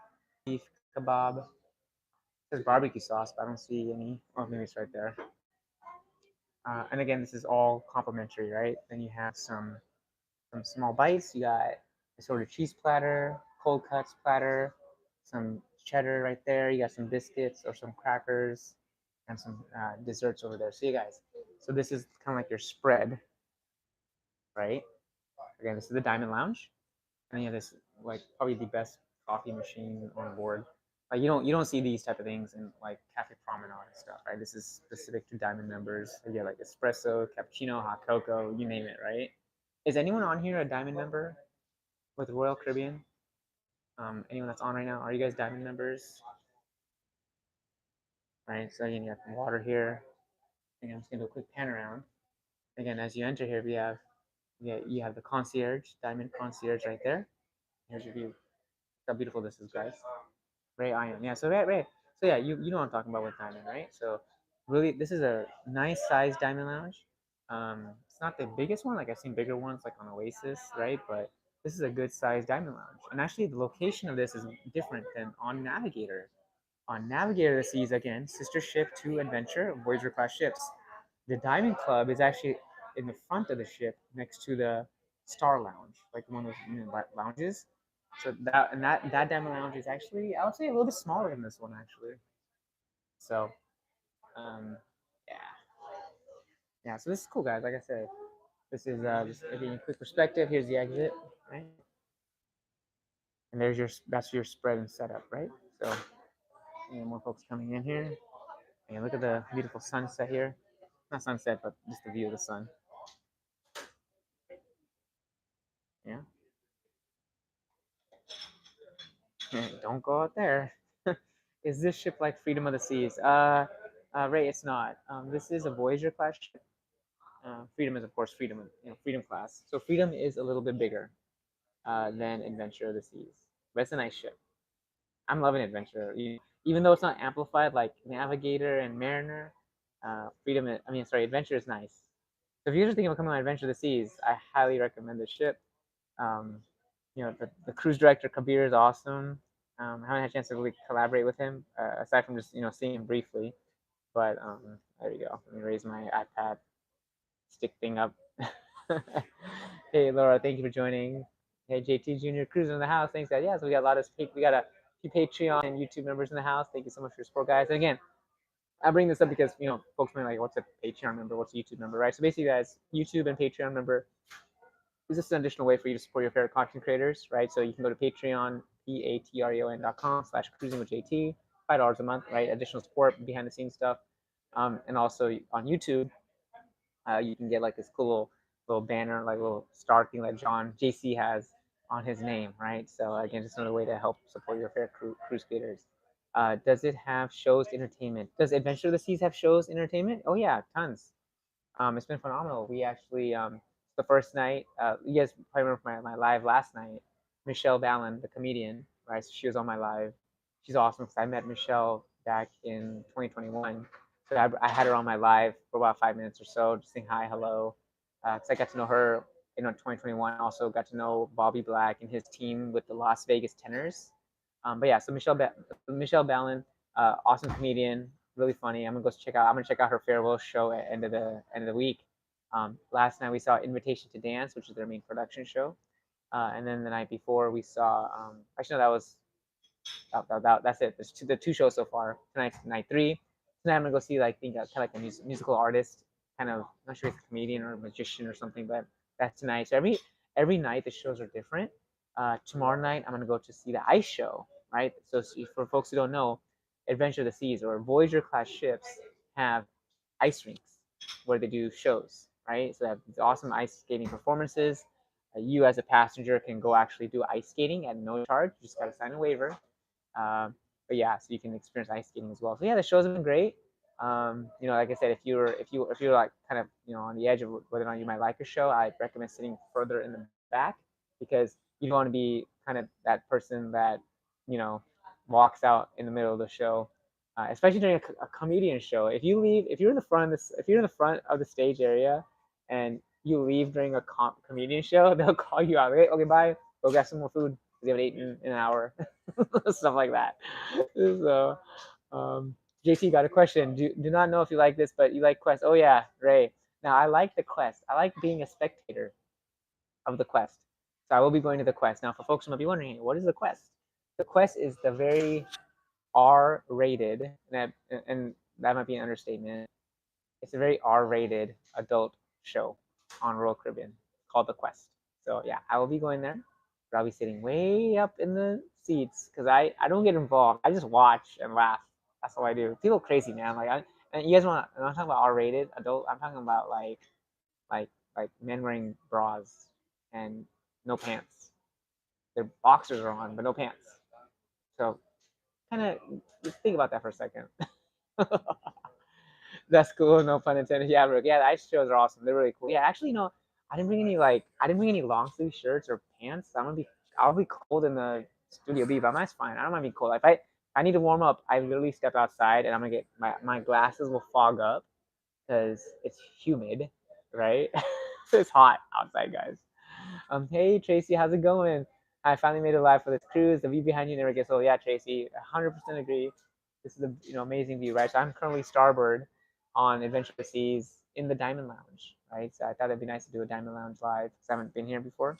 beef kebab. There's barbecue sauce, but I don't see any. Oh, maybe it's right there. And again, this is all complimentary, right? Then you have some small bites. You got a sort of cheese platter, cold cuts platter, some cheddar right there. You got some biscuits or some crackers, and some desserts over there. So you guys, so this is kind of like your spread, right? Again, this is the Diamond Lounge, and you have this like probably the best coffee machine on board. Like you don't see these type of things in like Cafe Promenade and stuff, right? This is specific to Diamond members. You get like espresso, cappuccino, hot cocoa, you name it, right? Is anyone on here a Diamond member with Royal Caribbean? Anyone that's on right now? Are you guys Diamond members? Right. So again, you have some water here. Again, I'm just gonna do a quick pan around. Again, as you enter here, you have the concierge, Diamond concierge right there. Here's your view. Look how beautiful this is, guys. Ray Ion. Yeah, so Ray. So yeah, you know what I'm talking about with Diamond, right? So really, this is a nice size Diamond Lounge. It's not the biggest one, like I've seen bigger ones like on Oasis, right? But this is a good size Diamond Lounge. And actually the location of this is different than on Navigator. On Navigator of the Seas, again, sister ship to Adventure, Voyager class ships. The Diamond Club is actually in the front of the ship next to the Star Lounge, like one of those lounges. So that Diamond Lounge is actually, I would say, a little bit smaller than this one actually. So um, yeah, yeah. So this is cool, guys. Like I said, this is just giving you a quick perspective. Here's the exit, right? And that's your spread and setup, right? So more folks coming in here. And look at the beautiful sunset here. Not sunset, but just the view of the sun. Yeah. Don't go out there. Is this ship like Freedom of the Seas? Ray, it's not. This is a Voyager class ship. Freedom is, of course, Freedom class. So Freedom is a little bit bigger than Adventure of the Seas, but it's a nice ship. I'm loving Adventure, even though it's not amplified like Navigator and Mariner. Adventure is nice. So if you're just thinking of coming on Adventure of the Seas, I highly recommend this ship. The cruise director Kabir is awesome. I haven't had a chance to really collaborate with him aside from just seeing him briefly. But there you go. Let me raise my iPad stick thing up. Hey Laura, thank you for joining. Hey JT Junior cruising in the house. Thanks, guys. Yeah, so we got a few Patreon and YouTube members in the house. Thank you so much for your support, guys. And again, I bring this up because folks may like, what's a Patreon member? What's a YouTube member, right? So basically, guys, YouTube and Patreon member is just an additional way for you to support your favorite content creators, right? So you can go to Patreon, patreon.com/cruising with JT, $5 a month, right? Additional support, behind the scenes stuff, and also on YouTube, you can get like this cool little banner, like little star thing that John JC has on his name, right? So again, just another way to help support your favorite cruise creators. Does it have shows, entertainment? Does Adventure of the Seas have shows, entertainment? Oh yeah, tons. It's been phenomenal. We actually the first night, you guys probably remember my live last night. Michelle Ballin, the comedian, right? So she was on my live. She's awesome because I met Michelle back in 2021. So I had her on my live for about 5 minutes or so, just saying hi, hello. Because I got to know her in 2021. Also got to know Bobby Black and his team with the Las Vegas Tenors. But yeah, so Michelle Ballin, awesome comedian, really funny. I'm gonna check out her farewell show at end of the week. Last night we saw Invitation to Dance, which is their main production show, and then the night before we saw. Actually, no, that was that's it. There's the two shows so far. Tonight's night 3. Tonight I'm gonna go see kind of like a musical artist, kind of, I'm not sure if it's a comedian or a magician or something, but that's tonight. So every night the shows are different. Tomorrow night I'm gonna go to see the ice show, right? So for folks who don't know, Adventure of the Seas or Voyager class ships have ice rinks where they do shows, right? So they have these awesome ice skating performances. You as a passenger can go actually do ice skating at no charge. You just gotta sign a waiver. But yeah, so you can experience ice skating as well. So yeah, the shows have been great. You know, like I said, if you're like kind of, you know, on the edge of whether or not you might like a show, I recommend sitting further in the back, because you don't want to be kind of that person that, you know, walks out in the middle of the show, especially during a comedian show. If you're in the front of this, if you're in the front of the stage area, and you leave during a comedian show, they'll call you out. Okay, bye. Go get some more food. We haven't eaten in an hour, stuff like that. So, um, JT got a question. Do not know if you like this, but you like Quest. Oh yeah, Ray. Now I like the Quest. I like being a spectator of the Quest. So I will be going to the Quest. Now for folks who might be wondering, what is the Quest? The Quest is the very R-rated, and that might be an understatement. It's a very R-rated adult show on Royal Caribbean called The Quest. So yeah, I will be going there, but I'll be sitting way up in the seats because I don't get involved. I just watch and laugh. That's all I do. People crazy, man. And you guys want? I'm not talking about R-rated adult. I'm talking about like like men wearing bras and no pants. Their boxers are on, but no pants. So kind of think about that for a second. That's cool, no pun intended. Yeah, Brooke. Yeah, the ice shows are awesome. They're really cool. Yeah, actually, no, I didn't bring any long sleeve shirts or pants. I'll be cold in the studio B, but mine's fine. I don't mind being cold. If I need to warm up, I literally step outside and I'm gonna get my glasses will fog up because it's humid, right? It's hot outside, guys. Hey Tracy, how's it going? I finally made it live for this cruise. The view behind you never gets old. Yeah, Tracy, 100% agree. This is a amazing view, right? So I'm currently starboard on Adventure of the Seas in the Diamond Lounge, right? So I thought it'd be nice to do a Diamond Lounge live because I haven't been here before,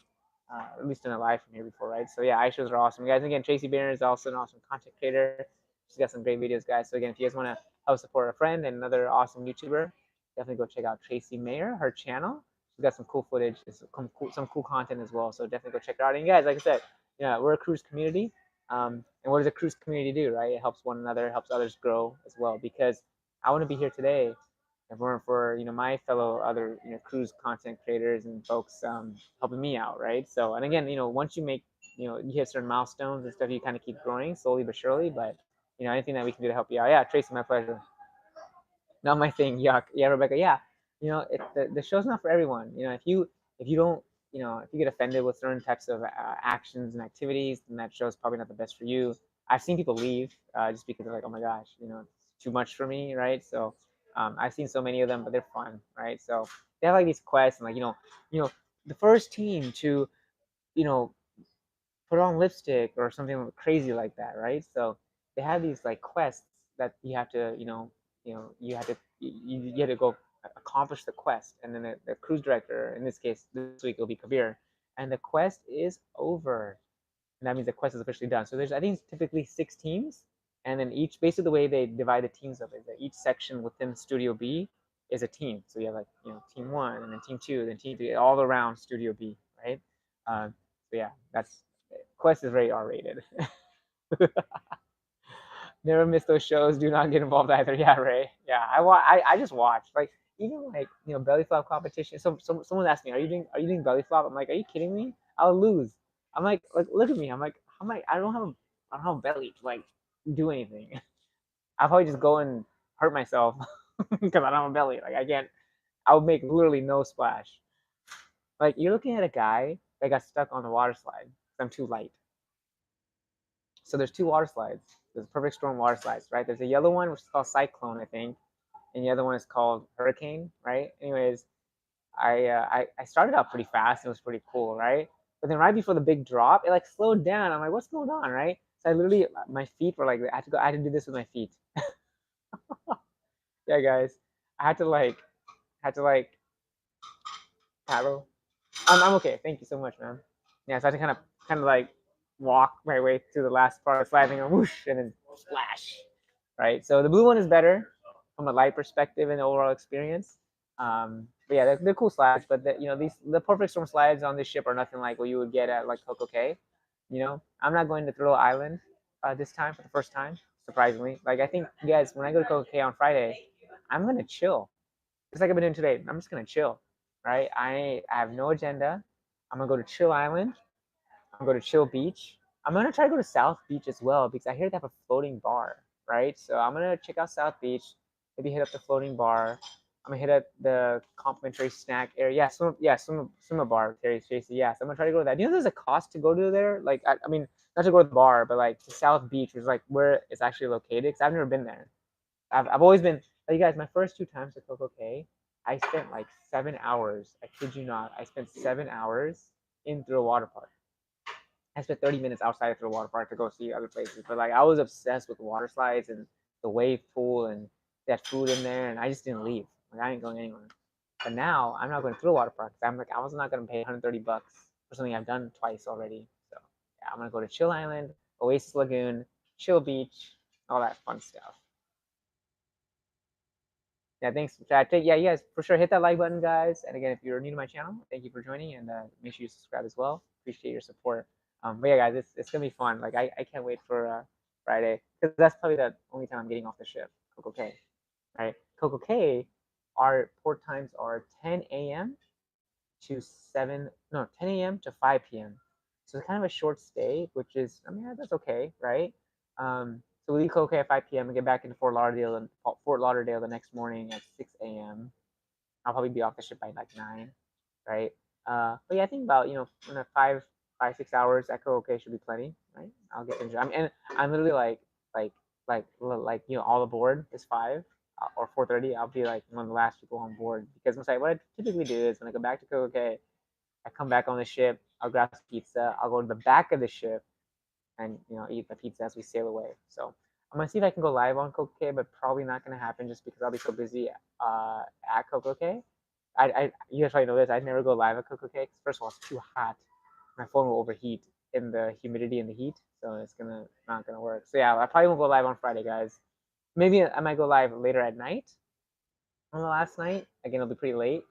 at least in a live from here before, right? So yeah, ice shows are awesome, guys. Again, Tracy Barron is also an awesome content creator. She's got some great videos, guys. So again, if you guys want to help support a friend and another awesome YouTuber, definitely go check out Tracy Mayer, her channel. She's got some cool footage, some cool content as well. So definitely go check it out. And guys, like I said, we're a cruise community. And what does a cruise community do, right? It helps one another, helps others grow as well. Because I wouldn't be here today if it weren't for my fellow other cruise content creators and folks helping me out, right? So, and again, once you make you hit certain milestones and stuff, you kind of keep growing slowly but surely. But anything that we can do to help you out, yeah, Tracy, my pleasure. Not my thing. Yuck. Yeah, Rebecca. Yeah, the show's not for everyone. If you don't if you get offended with certain types of actions and activities, then that show's probably not the best for you. I've seen people leave just because they're like, oh my gosh, it's too much for me, right? So I've seen so many of them, but they're fun, right? So they have like these quests and like the first team to you know put on lipstick or something crazy like that, right? So they have these like quests that you have to, you have to go accomplish the quest, and then the cruise director, in this case, this week it'll be Kabir, and the quest is over, and that means the quest is officially done. So there's, I think, it's typically 6 teams, and then basically the way they divide the teams up is that each section within Studio B is a team. So you have like team 1, and then team 2, then team 3, all around Studio B, right? So yeah, that's Quest is very R-rated. Never miss those shows. Do not get involved either. Yeah, Ray. Yeah, I just watch. Like even like belly flop competition. Someone asked me, are you doing belly flop? I'm like, are you kidding me? I'll lose. I'm like look at me. I'm like I don't have a belly to like do anything. I'll probably just go and hurt myself because I don't have a belly. Like I can't. I would make literally no splash. Like you're looking at a guy that got stuck on the water slide. I'm too light. So there's 2 water slides. There's Perfect Storm water slides, right? There's a yellow one which is called Cyclone, I think, and the other one is called Hurricane, right? Anyways, I started out pretty fast. It was pretty cool, right? But then right before the big drop, it like slowed down. I'm like, what's going on, right? So I literally, my feet were like, I had to do this with my feet. Yeah, guys, I had to like paddle. I'm okay. Thank you so much, man. Yeah, so I had to kind of like walk my way through the last part of the slide and whoosh, and then splash, right? So the blue one is better from a light perspective and the overall experience. But yeah, they're cool slides. But the Perfect Storm slides on this ship are nothing like what you would get at like Coco Cay. I'm not going to Thrill Island this time for the first time, surprisingly. Like I think, guys, when I go to Coco Cay on Friday, I'm gonna chill. Just like I've been doing today. I'm just gonna chill, right? I have no agenda. I'm gonna go to Chill Island. I'm gonna go to Chill Beach. I'm gonna try to go to South Beach as well because I hear they have a floating bar, right? So I'm gonna check out South Beach. maybe hit up the floating bar. I'm gonna hit up the complimentary snack area. Swim a bar, Tracy. Yeah, so I'm gonna try to go to that. Do you know there's a cost to go to there? Like, I mean, not to go to the bar, but like to South Beach, which is like where it's actually located. Because I've never been there. I've always been. Like, you guys, my first 2 times to Coco Cay, I spent like 7 hours. I kid you not. I spent 7 hours in through a water park. I spent 30 minutes outside of the water park to go see other places. But like I was obsessed with water slides and the wave pool and that food in there, and I just didn't leave. Like I ain't going anywhere. But now I'm not going through a water park. I'm like I was not going to pay 130 bucks for something I've done twice already. So yeah, I'm gonna go to Chill Island, Oasis Lagoon, Chill Beach, all that fun stuff. Yeah, thanks, chat. Yeah, you guys for sure hit that like button, guys. And again, if you're new to my channel, thank you for joining, and make sure you subscribe as well. Appreciate your support. But yeah, guys, it's gonna be fun. Like I can't wait for Friday because that's probably the only time I'm getting off the ship. Coco Cay, right? Coco Cay, our port times are 10 a.m. to 10 a.m. to 5 p.m. So it's kind of a short stay, which is, I mean, that's okay, right? So we leave Coco Cay at 5 p.m. and get back into Fort Lauderdale the next morning at 6 a.m. I'll probably be off the ship by like 9, right? But yeah, I think about, in a 5-6 hours at Coco Cay should be plenty, right? I'll get to enjoy. And I'm literally like all aboard is 5 or 4:30. I'll be like one of the last people on board because what I typically do is when I go back to Coco Cay, I come back on the ship. I'll grab some pizza. I'll go to the back of the ship and eat the pizza as we sail away. So I'm gonna see if I can go live on Coco Cay, but probably not gonna happen just because I'll be so busy at Coco Cay. You guys probably know this. I'd never go live at Coco Cay because first of all, it's too hot. My phone will overheat in the humidity and the heat, so it's not gonna work. So yeah, I probably won't go live on Friday, guys. Maybe I might go live later at night on the last night. Again, it'll be pretty late,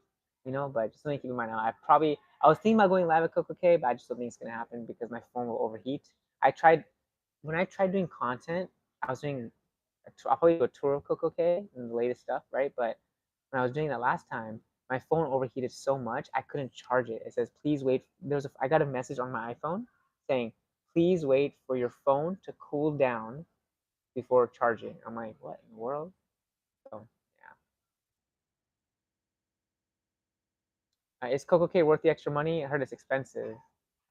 but just something to keep in mind now. I was thinking about going live at Coco Cay, but I just don't think it's gonna happen because my phone will overheat. When I tried doing content, I was doing I'll probably do a tour of Coco Cay and the latest stuff, right? But when I was doing that last time, my phone overheated so much I couldn't charge it. It says, please wait. I got a message on my iPhone saying, please wait for your phone to cool down before charging. I'm like, what in the world? So yeah. Is Coco Cay worth the extra money? I heard it's expensive.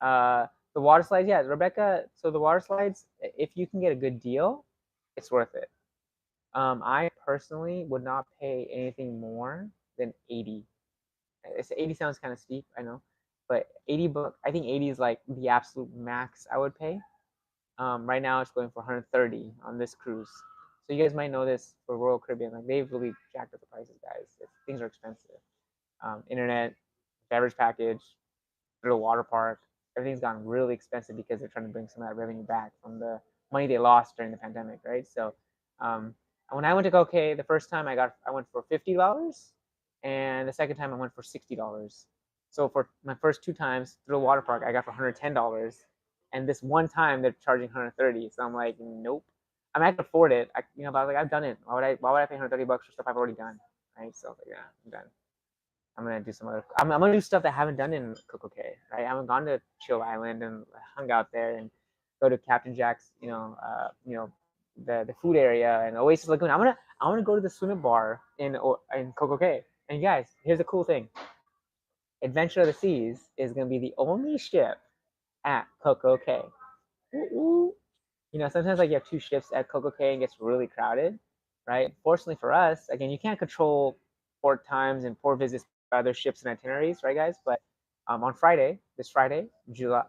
The water slides, yeah, Rebecca. So the water slides, if you can get a good deal, it's worth it. I personally would not pay anything more than 80. 80 sounds kind of steep, I know, but 80 bucks. I think 80 is like the absolute max I would pay. Right now it's going for 130 on this cruise. So you guys might know this for Royal Caribbean. Like they've really jacked up the prices, guys. Things are expensive. Internet, beverage package, little water park, everything's gotten really expensive because they're trying to bring some of that revenue back from the money they lost during the pandemic, right? So when I went to Coco Cay, the first time I went for $50, and the second time I went for $60. So for my first 2 times through the water park, I got for $110, and this one time they're charging 130. So I'm like, nope. I mean, I can afford it. But I was like, I've done it. Why would I pay 130 bucks for stuff I've already done, right? So yeah, I'm done. I'm gonna do some other. I'm gonna do stuff that I haven't done in Coco Cay, right? I haven't gone to Chill Island and hung out there and go to Captain Jack's, the food area and Oasis Lagoon. I wanna go to the swim bar in Coco Cay. And guys, here's the cool thing: Adventure of the Seas is gonna be the only ship at Coco Cay. Sometimes like you have 2 ships at Coco Cay and it gets really crowded, right? Fortunately for us, again, you can't control port times and port visits by other ships and itineraries, right, guys? But on this Friday, July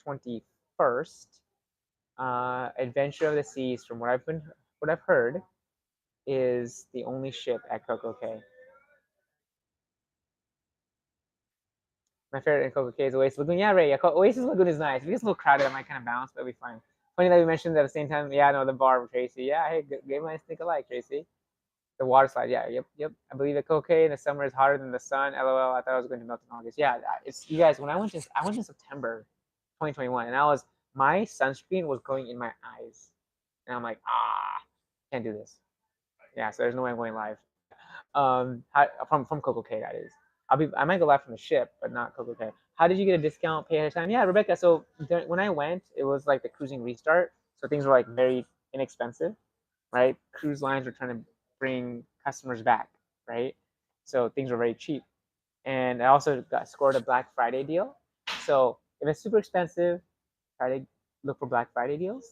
21st, Adventure of the Seas, from what I've heard, is the only ship at Coco Cay. My favorite in Coco Cay is Oasis Lagoon. Yeah, Ray. Yeah, Oasis Lagoon is nice. If it gets a little crowded, I might kind of bounce, but it'll be fine. Funny that we mentioned at the same time. Yeah, no, the bar with Tracy. Yeah, hey, game minds think alike, Tracy. The water slide. Yeah, yep. I believe that Coco Cay in the summer is hotter than the sun. LOL. I thought I was going to melt in August. Yeah, it's you guys. When I went in September 2021, and my sunscreen was going in my eyes, and I'm like, can't do this. Yeah, so there's no way I'm going live. From Coco Cay, that is. I might go live from the ship, but not Coco Cay. How did you get a discount pay ahead of time? Yeah, Rebecca. So when I went, it was like the cruising restart, so things were like very inexpensive, right? Cruise lines were trying to bring customers back, right? So things were very cheap. And I also scored a Black Friday deal. So if it's super expensive, try to look for Black Friday deals.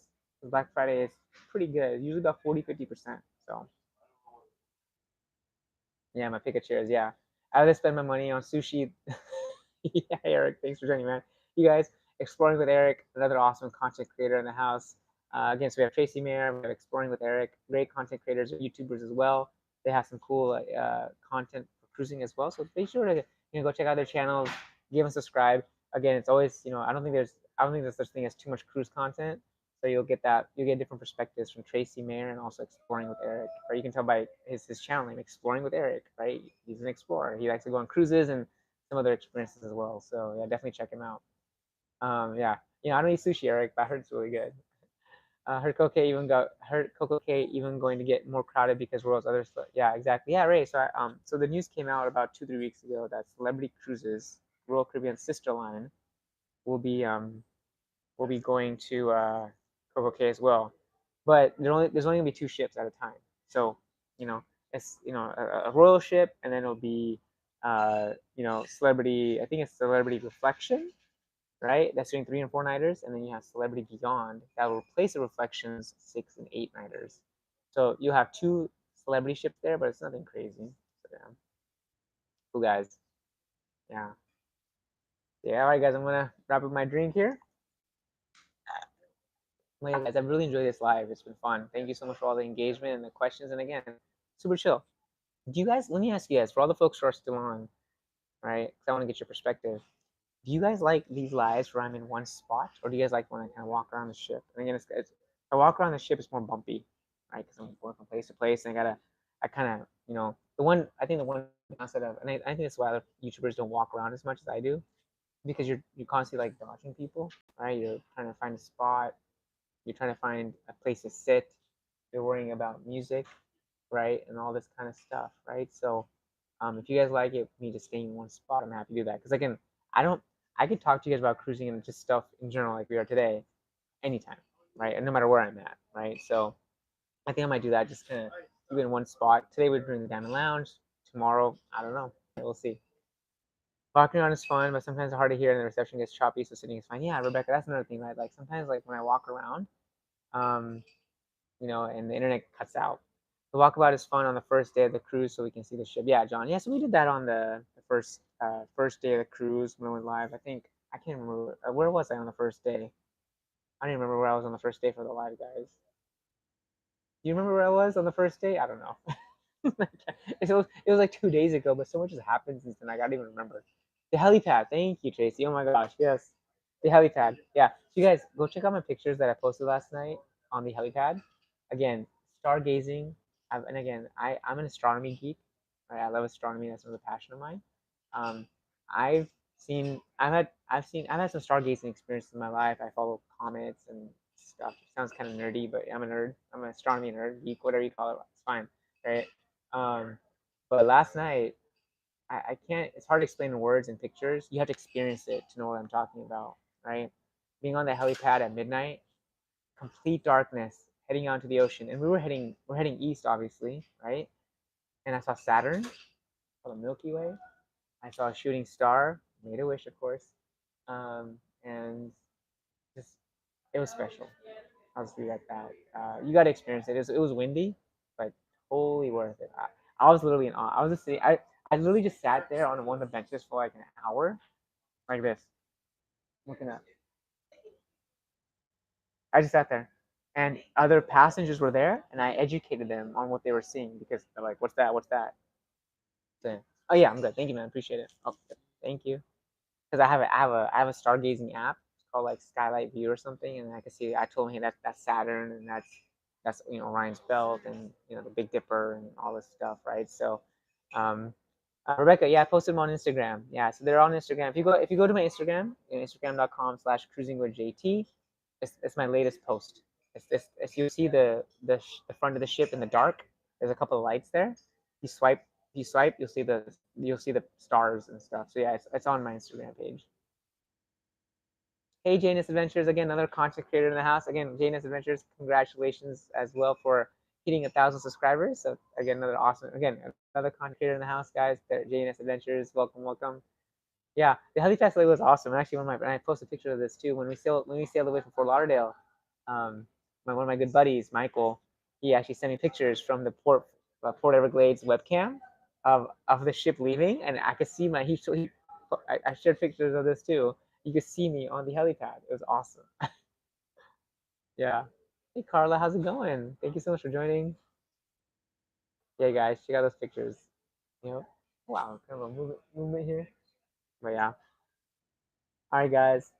Black Friday is pretty good, usually about 40-50%. So yeah, my pick of chairs. Yeah, I would spend my money on sushi. Yeah, Eric, thanks for joining, man. You guys, Exploring with Eric, another awesome content creator in the house. Again, so we have Tracy Mayer, we have Exploring with Eric, great content creators, YouTubers as well. They have some cool content for cruising as well. So be sure to go check out their channels, give them subscribe. Again, it's always I don't think there's such thing as too much cruise content. So you'll get different perspectives from Tracy Mayer and also Exploring with Eric. Or you can tell by his channel name, Exploring with Eric, right? He's an explorer. He likes to go on cruises and some other experiences as well. So yeah, definitely check him out. Yeah, I don't eat sushi, Eric, but I heard it's really good. Heard Coco K even going to get more crowded because Royal's other stuff. Yeah, exactly. Yeah, Ray. So the news came out about 2-3 weeks ago that Celebrity Cruises, Royal Caribbean's sister line, will be going to Coco K as well. But there's only gonna be 2 ships at a time. So it's a royal ship, and then it'll be Celebrity. I think it's Celebrity Reflection, right? That's doing 3 and 4 nighters, and then you have Celebrity Beyond that will replace the Reflections 6 and 8 nighters. So you have 2 celebrity ships there, but it's nothing crazy. So yeah, cool guys. Yeah. Yeah. All right, guys. I'm gonna wrap up my drink here. Well, yeah, guys, I've really enjoyed this live. It's been fun. Thank you so much for all the engagement and the questions. And again, super chill. Do you guys? Let me ask you guys, for all the folks who are still on, right? Because I want to get your perspective. Do you guys like these lives where I'm in one spot, or do you guys like when I kind of walk around the ship? And again, if I walk around the ship, it's more bumpy, right? Because I'm going from place to place, and I kind of, I think the one concept of, and I think that's why other YouTubers don't walk around as much as I do, because you're constantly like dodging people, right? You're trying to find a spot, you're trying to find a place to sit, you're worrying about music, right? And all this kind of stuff, right? So if you guys like it, me just staying in one spot, I'm happy to do that. Because again, I could talk to you guys about cruising and just stuff in general like we are today, anytime, right? And no matter where I'm at, right? So I think I might do that, just kind of do it in one spot. Today we're doing the Diamond Lounge. Tomorrow, I don't know. We'll see. Walking around is fun, but sometimes it's hard to hear and the reception gets choppy, so sitting is fine. Yeah, Rebecca, that's another thing, right? Like sometimes like when I walk around, um, and the internet cuts out. The walkabout is fun on the first day of the cruise, so we can see the ship. Yeah, John. Yeah, so we did that on the first day of the cruise when we went live. I think I can't remember where was I on the first day. I don't even remember where I was on the first day for the live, guys. Do you remember where I was on the first day? I don't know. it was like 2 days ago, but so much has happened since then. I gotta even remember. The helipad. Thank you, Tracy. Oh my gosh, yes. The helipad. Yeah. So you guys go check out my pictures that I posted last night on the helipad. Again, stargazing. And again, I'm an astronomy geek. Right? I love astronomy. That's another passion of mine. Um, I've I've had some stargazing experiences in my life. I follow comets and stuff. It sounds kind of nerdy, but I'm a nerd. I'm an astronomy nerd, geek, whatever you call it. It's fine, right? Um, but last night, I can't. It's hard to explain in words and pictures. You have to experience it to know what I'm talking about, right? Being on the helipad at midnight, complete darkness, heading out to the ocean, and we're heading east, obviously, right? And I saw Saturn, saw the Milky Way. I saw a shooting star, made a wish, of course, and just it was special. I'll just leave it at that. You got to experience it. It was windy, but totally worth it. I was literally in awe. I was just sitting. I literally just sat there on one of the benches for like an hour, like this, looking up. I just sat there, and other passengers were there, and I educated them on what they were seeing because they're like, "What's that? What's that?" So, oh yeah, I'm good. Thank you, man. Appreciate it. Oh, thank you. Because I have a stargazing app. It's called like Skylight View or something, and I can see. I told him, hey, that's Saturn, and that's Orion's Belt, and the Big Dipper, and all this stuff, right? So, Rebecca, yeah, I posted them on Instagram. Yeah, so they're on Instagram. If you go to my Instagram, Instagram.com/cruisingwithjt, it's my latest post. It's you see the front of the ship in the dark. There's a couple of lights there. You swipe, you'll see the stars and stuff. So yeah, it's on my Instagram page. Hey, Janus Adventures, again, another content creator in the house. Again, Janus Adventures, congratulations as well for hitting 1,000 subscribers. So again, another content creator in the house, guys. JNS Adventures, welcome, welcome. Yeah, the helipad sleigh was awesome. And actually, and I posted a picture of this too. When we sailed away from Fort Lauderdale, one of my good buddies, Michael, he actually sent me pictures from the Port Everglades webcam of the ship leaving, and I could see I shared pictures of this too. You could see me on the helipad. It was awesome. Yeah. Hey Carla, how's it going? Thank you so much for joining. Yeah, guys, check out those pictures. You know, wow, kind of a movement here. But yeah. All right, guys.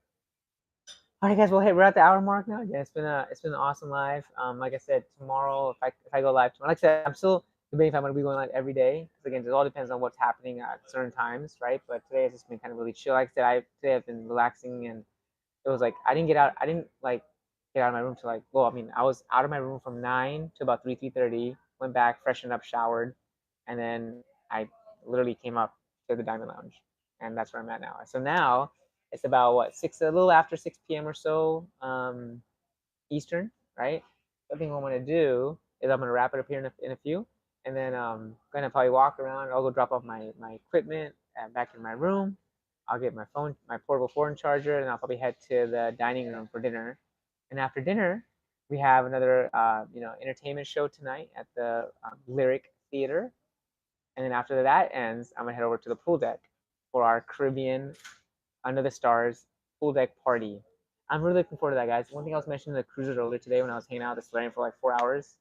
All right, guys. Well, hey, we're at the hour mark now. Yeah, it's been an awesome live. Like I said, tomorrow if I go live tomorrow, like I said, I'm still debating if I'm gonna be going live every day. Because again, it all depends on what's happening at certain times, right? But today has just been kind of really chill. Like I said, today I've been relaxing, and it was like I didn't like get out of my room till like, well, I mean, I was out of my room from 9 to about 3:30. Went back, freshened up, showered, and then I literally came up to the Diamond Lounge, and that's where I'm at now. So now it's about what a little after 6 p.m. or so Eastern, right? So I think what I'm gonna do is I'm gonna wrap it up here in a few, and then gonna probably walk around. I'll go drop off my equipment back in my room. I'll get my portable phone charger, and I'll probably head to the dining room for dinner. And after dinner, we have another entertainment show tonight at the Lyric Theater. And then after that ends, I'm gonna head over to the pool deck for our Caribbean Under the Stars pool deck party. I'm really looking forward to that, guys. One thing I was mentioning the cruisers earlier today when I was hanging out at the Solarium for like 4 hours.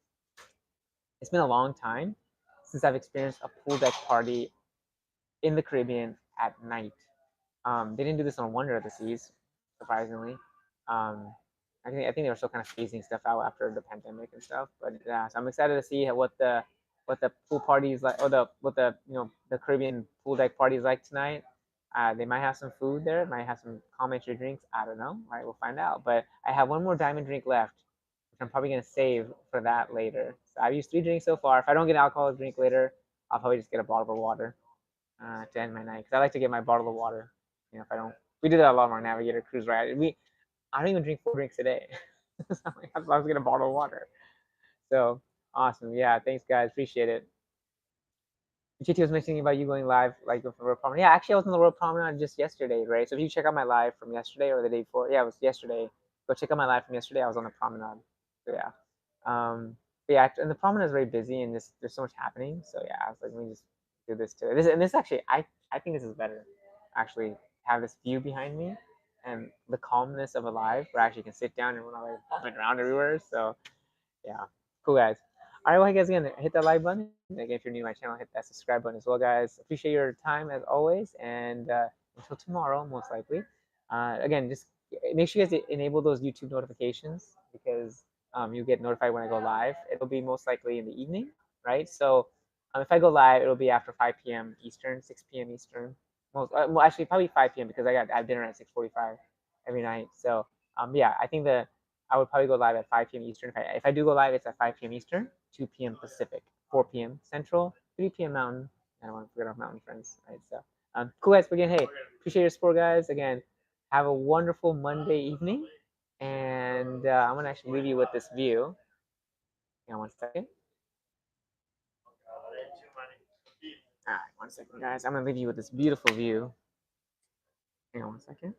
It's been a long time since I've experienced a pool deck party in the Caribbean at night. They didn't do this on Wonder of the Seas, surprisingly. Um, I think they were still kind of phasing stuff out after the pandemic and stuff. But yeah, so I'm excited to see what the pool parties like, or the Caribbean pool deck parties like tonight. They might have some food there, might have some complimentary drinks. I don't know. All right, we'll find out. But I have one more diamond drink left, which I'm probably gonna save for that later. So I've used 3 drinks so far. If I don't get an alcoholic drink later, I'll probably just get a bottle of water to end my night, because I like to get my bottle of water. If I don't, we did that a lot on our Navigator cruise, right? I don't even drink 4 drinks a day. So I was get a bottle of water. So awesome. Yeah, thanks guys. Appreciate it. GT was mentioning about you going live like for World Promenade. Yeah, actually I was on the World Promenade just yesterday, right? So if you check out my live from yesterday or the day before, yeah, it was yesterday. Go check out my live from yesterday. I was on the promenade. So yeah. Yeah, and the promenade is very busy and there's so much happening. So yeah, I was like, let me just do this too. This actually I think this is better. Actually have this view behind me and the calmness of a live where I actually can sit down and we're not like bumping around everywhere. So yeah, cool guys. All right, well, hey guys, again, hit that like button. Again, if you're new to my channel, hit that subscribe button as well, guys. Appreciate your time as always, and until tomorrow, most likely. Again, just make sure you guys enable those YouTube notifications because you get notified when I go live. It'll be most likely in the evening, right? So if I go live, it'll be after 5 p.m. Eastern, 6 p.m. Eastern. Well, actually, probably 5 p.m. because I have dinner at 6:45 every night. So yeah, I think I would probably go live at 5 p.m. Eastern. If I do go live, it's at 5 p.m. Eastern, 2 p.m. Pacific, 4 p.m. Central, 3 p.m. Mountain. I don't want to forget our mountain friends, right? So cool guys. But again, hey, appreciate your support, guys. Again, have a wonderful Monday evening, and I'm gonna actually leave you with this view. Hang on 1 second. All right, 1 second, guys. I'm gonna leave you with this beautiful view. Hang on 1 second.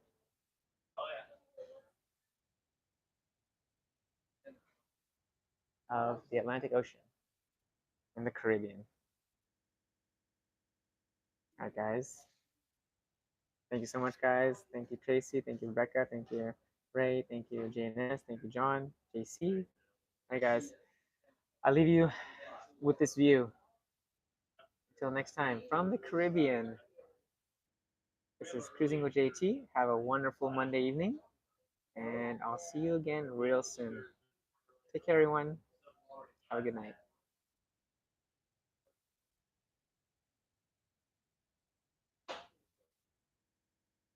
Of the Atlantic Ocean and the Caribbean. All right, guys. Thank you so much, guys. Thank you, Tracy. Thank you, Rebecca. Thank you, Ray. Thank you, JNS. Thank you, John, JC. All right, guys. I'll leave you with this view. Until next time, from the Caribbean, this is Cruising with JT. Have a wonderful Monday evening, and I'll see you again real soon. Take care, everyone. Have a good night.